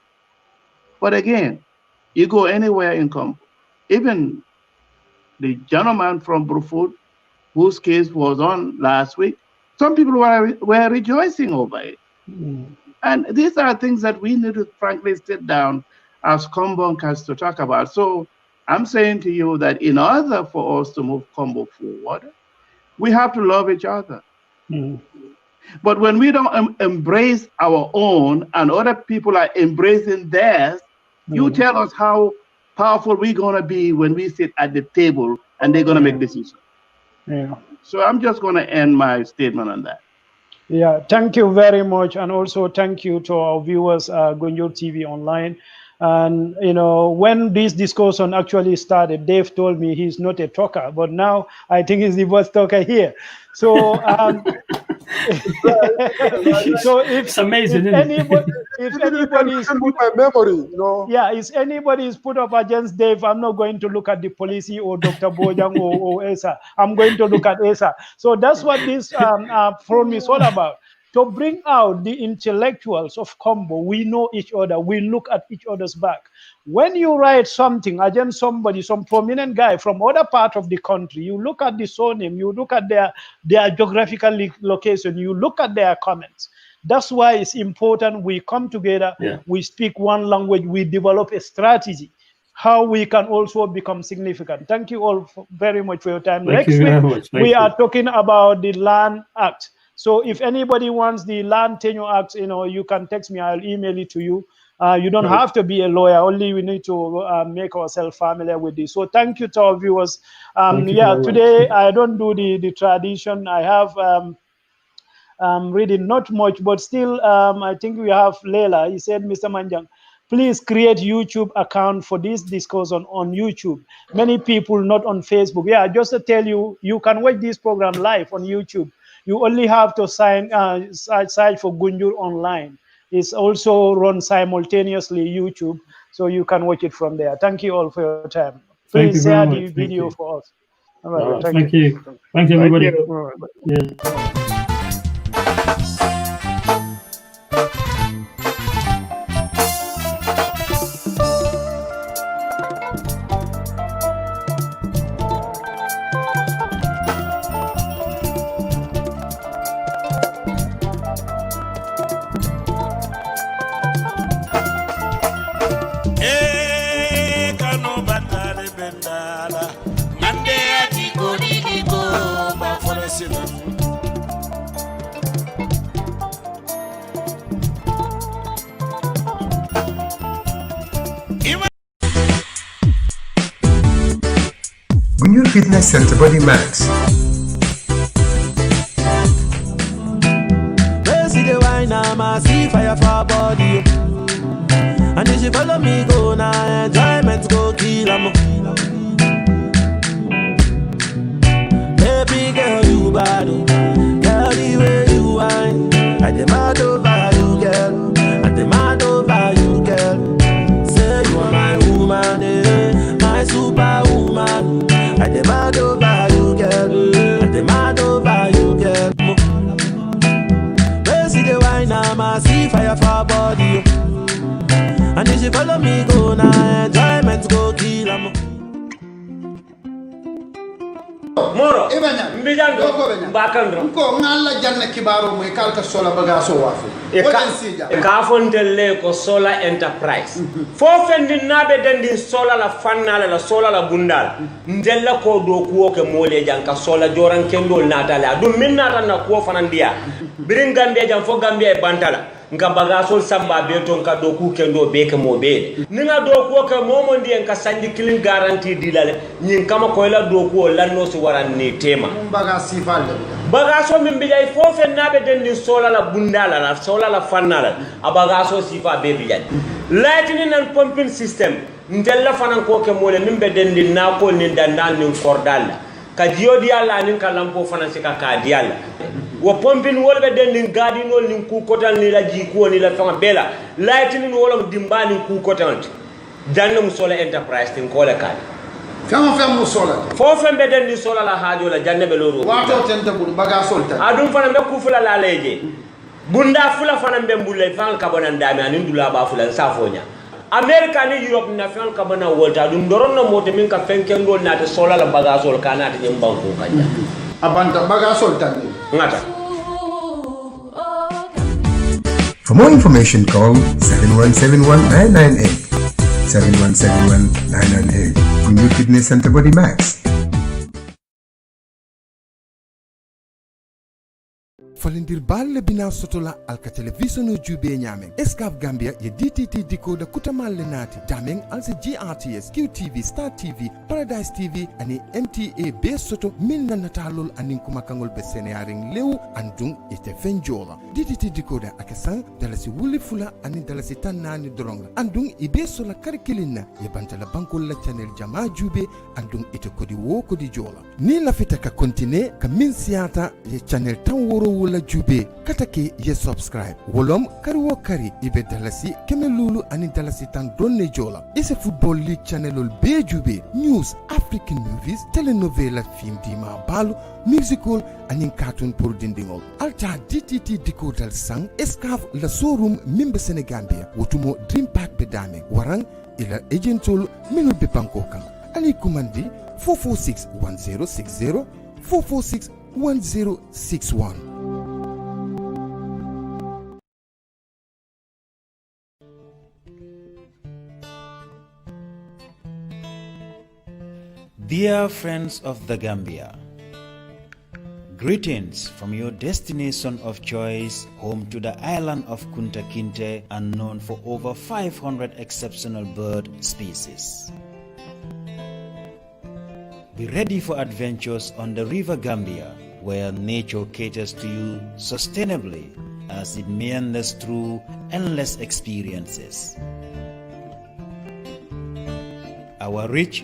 But again, you go anywhere in Kombo, even the gentleman from Brufut, whose case was on last week, some people were rejoicing over it. And these are things that we need to frankly sit down as Kombo to talk about. So I'm saying to you that in order for us to move Kombo forward, we have to love each other. But when we don't embrace our own and other people are embracing theirs, you tell us how powerful we're going to be when we sit at the table and they're going to make decisions. So I'm just going to end my statement on that. Yeah, thank you very much. And also thank you to our viewers, Gunjur TV Online. And, you know, when this discussion actually started, Dave told me he's not a talker, but now I think he's the best talker here. So, so it's amazing. If anybody is put my memory, you know. Yeah, if anybody is put up against Dave, I'm not going to look at the police or Dr. Bojang or Ensa. I'm going to look at Ensa. So that's what this forum is all about. To bring out the intellectuals of Kombo, we know each other, we look at each other's back. When you write something against somebody, some prominent guy from other part of the country, you look at the surname, you look at their geographical location, you look at their comments. That's why it's important we come together, we speak one language, we develop a strategy, how we can also become significant. Thank you all very much for your time. Thank you very much. We are talking about the Land Act. So if anybody wants the Land Tenure Act, you know, you can text me, I'll email it to you. You don't have to be a lawyer, only we need to make ourselves familiar with this. So thank you to our viewers. Today I don't do the tradition. I have reading not much, but still I think we have Leila. He said, Mr. Manjang, please create YouTube account for this discussion on YouTube. Many people not on Facebook. Yeah, just to tell you, you can watch this program live on YouTube. You only have to search for Gunjur Online. It's also run simultaneously YouTube, so you can watch it from there. Thank you all for your time. Please share the video for us. All right, thank you. Thank you, everybody. Gunjur Fitness Center Body Max. See fire for body, and if you follow me go now, enjoyment go kill 'em. Baby girl, you bad, girl the way you whine, I demand over you, girl, I demand over you, girl. Say you are my woman, my superwoman. I demand over you, girl, I demand over you, girl. I see fire for body, and if you follow me go now, enjoyment go kill 'em. Moro mbijando bakandro ko ngalla janna kibaro moy kalka sola bagaso wafu e ka fontelle ko sola enterprise fo fendi nabe dendi sola la fannala la sola la bundal ndella ko do kuwo ke mole janka sola joran kendo natala dum min nata na ko fanandiya birin gambia jam fo gambia e bantala nga bagasol samba be ton ka do ku kendo be ke mo be ni nga do ko ke momo ndi en ka sandi kilin garantie dilale nyin kama ko la do ko lanno so waran ni tema bagasi falle bagaso min bijay fofe nabe dendi sola la bundala la sola la fannala a bagaso sifa be bijay latini nan pumping system ndella fanan ko ke mole min be dendi na ko ni dandan ni kordal ka jiodi alla nin ka lampo fanan sika ka dial wo pompin wolbe den nin gadinol nin ku kotal ni la ji ko ni la fanga bela lightning wolom dimbani ku kotal jannum sola enterprise tin ko la kali fama sola fo fembe den ni sola la hajo la janne be loro wato tente bul baga solta adum fana be ku fula la leje bunda fula fana be mbulle fanga kabona ndami anin dula ba fula safonya America ni Europe na fen ka bana wolta dum doron no moto min ka fenkendo na te sola la bagasol kana te nyambanko kanya abanta bagasol tan ngata. For more information, call 7171-998. 7171-998. Kunju Fitness Center Body Max. Falindir balle bina sotola alka television jube nyameng Escaf Gambia ye DTT decoder kutamal lenati dameng alse GRTS QTV Star TV Paradise TV ani MTA be soto min na natalol anin kuma kangol be senearing lew andung ite fenjola DTT decoder akasang dalasi wuli fula ani dalasi tanani doronga andung ibe sola karikilina ye bantala bankol la channel jama jube andung ite kodi wo kodi jola ni lafita ka kontine ka min siata ye channel tan woro la jube katake ye subscribe wolom kari wo kari ibe dalasi keme lulu ani dalasi tan donne jola ise football league channelol be jube news african movies telenovela film dima balu musical ani cartoon pour dindingol alta DTT decoder sang Escaf la showroom mimbe Senegambia wotumo dream park be dame warang ila agentol minu be banko kan ani kumandi 446 1060 446 1061. Dear friends of the Gambia, greetings from your destination of choice, home to the island of Conteh and known for over 500 exceptional bird species. Be ready for adventures on the River Gambia, where nature caters to you sustainably as it meanders through endless experiences. Our rich,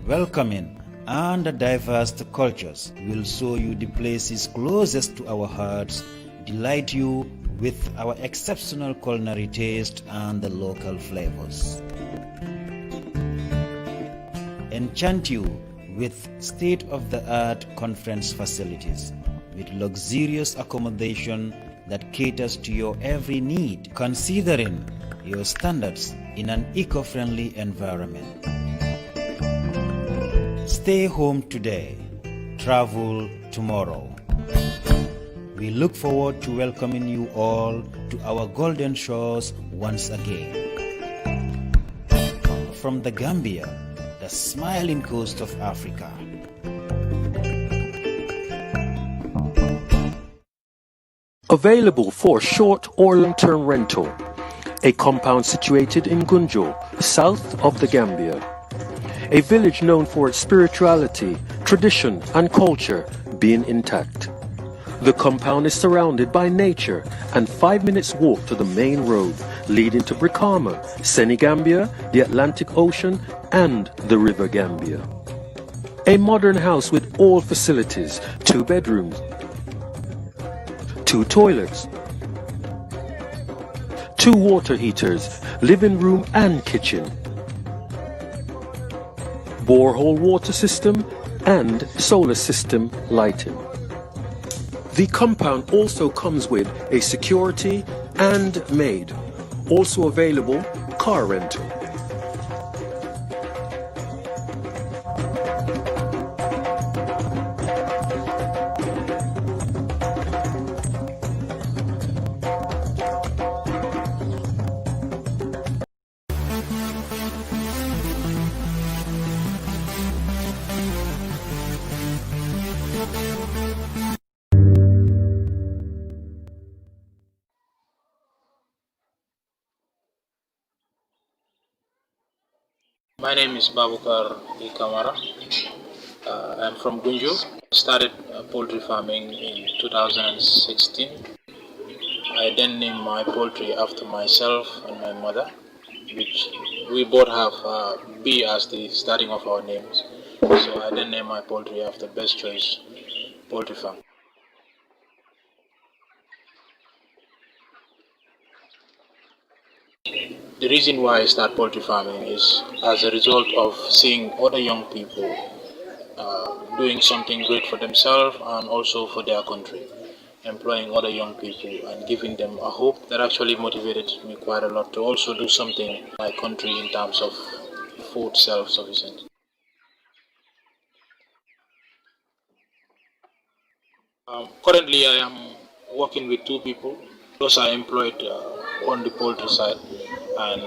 welcoming, and diverse cultures will show you the places closest to our hearts, delight you with our exceptional culinary taste and the local flavors, enchant you with state-of-the-art conference facilities, with luxurious accommodation that caters to your every need, considering your standards in an eco-friendly environment. Stay home today, travel tomorrow. We look forward to welcoming you all to our golden shores once again. From the Gambia, the smiling coast of Africa. Available for short or long-term rental. A compound situated in Gunjo, south of the Gambia. A village known for its spirituality, tradition, and culture being intact. The compound is surrounded by nature and 5 minutes walk to the main road leading to Brikama, Senegambia, the Atlantic Ocean, and the River Gambia. A modern house with all facilities, 2 bedrooms, 2 toilets, 2 water heaters, living room and kitchen, borehole water system, and solar system lighting. The compound also comes with a security and maid. Also available, car rental. My name is Babukar Kamara. I'm from Gunjo. Started poultry farming in 2016. I then named my poultry after myself and my mother, which we both have B as the starting of our names. So I then named my poultry after Best Choice Poultry Farm. The reason why I start poultry farming is as a result of seeing other young people doing something great for themselves and also for their country. employing other young people and giving them a hope, that actually motivated me quite a lot to also do something in my country in terms of food self-sufficiency. Currently, I am working with 2 people. Those are employed on the poultry side, and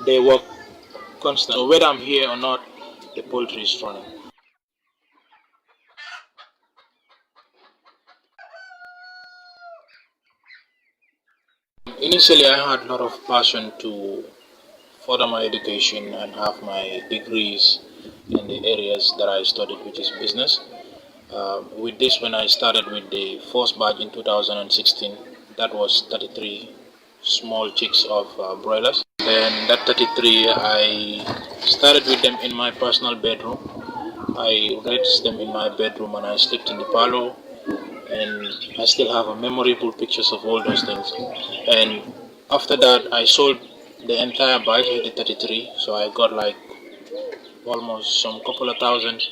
they work constantly. So whether I'm here or not, the poultry is running. Initially, I had a lot of passion to further my education and have my degrees in the areas that I studied, which is business. With this, when I started with the first batch in 2016, that was 33 small chicks of broilers. Then that 33, I started with them in my personal bedroom. I raised them in my bedroom and I slept in the parlor, and I still have a memorable pictures of all those things. And after that, I sold the entire batch with the 33, so I got like almost some couple of thousand.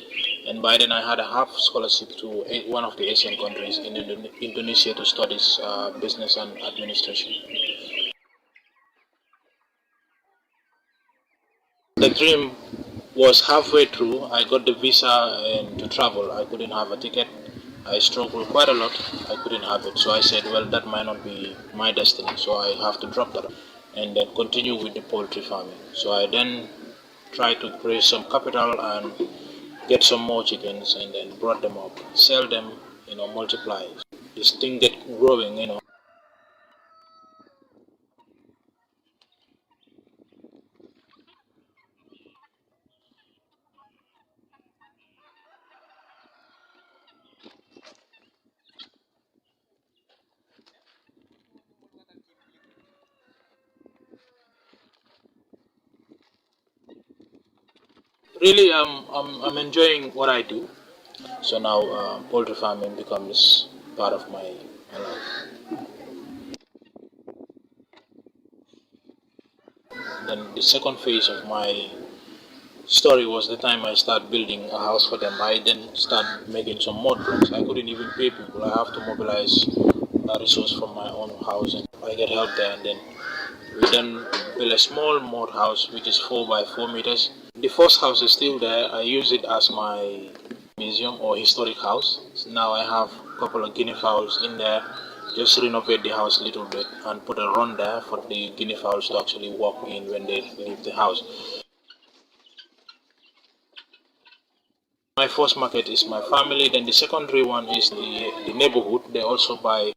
And by then I had a half scholarship to one of the Asian countries in Indonesia to study business and administration. The dream was halfway through. I got the visa and to travel. I couldn't have a ticket. I struggled quite a lot. I couldn't have it. So I said, well, that might not be my destiny. So I have to drop that and then continue with the poultry farming. So I then tried to raise some capital and get some more chickens and then brought them up, sell them, multiply. This thing get growing. Really, I'm enjoying what I do. So now poultry farming becomes part of my life. Then the second phase of my story was the time I started building a house for them. I then started making some mud blocks. I couldn't even pay people. I have to mobilize a resource from my own house, and I get help there. And then we then built a small mud house which is 4 by 4 meters. The first house is still there. I use it as my museum or historic house. So now I have a couple of guinea fowls in there. Just renovate the house a little bit and put a run there for the guinea fowls to actually walk in when they leave the house. My first market is my family, then the secondary one is the neighborhood. They also buy.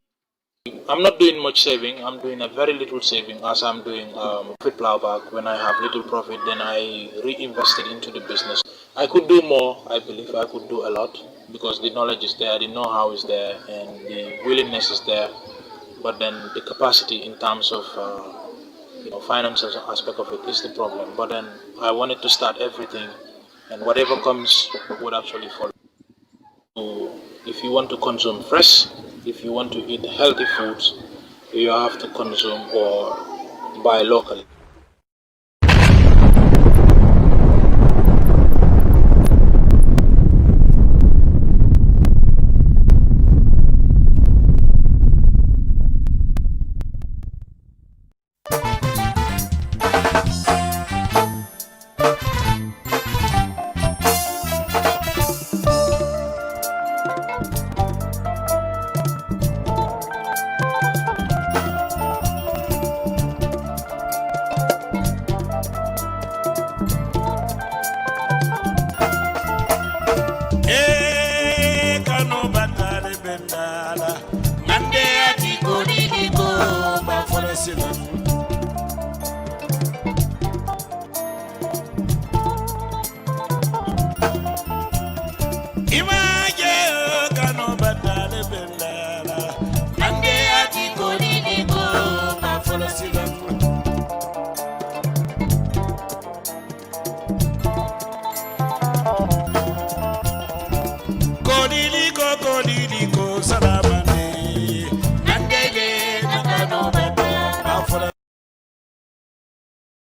I'm not doing much saving. I'm doing a very little saving as I'm doing profit plowback. When I have little profit, then I reinvest it into the business. I could do more. I believe I could do a lot because the knowledge is there, the know-how is there, and the willingness is there. But then the capacity in terms of financial aspect of it is the problem. But then I wanted to start everything, and whatever comes would actually follow. So if you want to consume fresh, if you want to eat healthy foods, you have to consume or buy locally.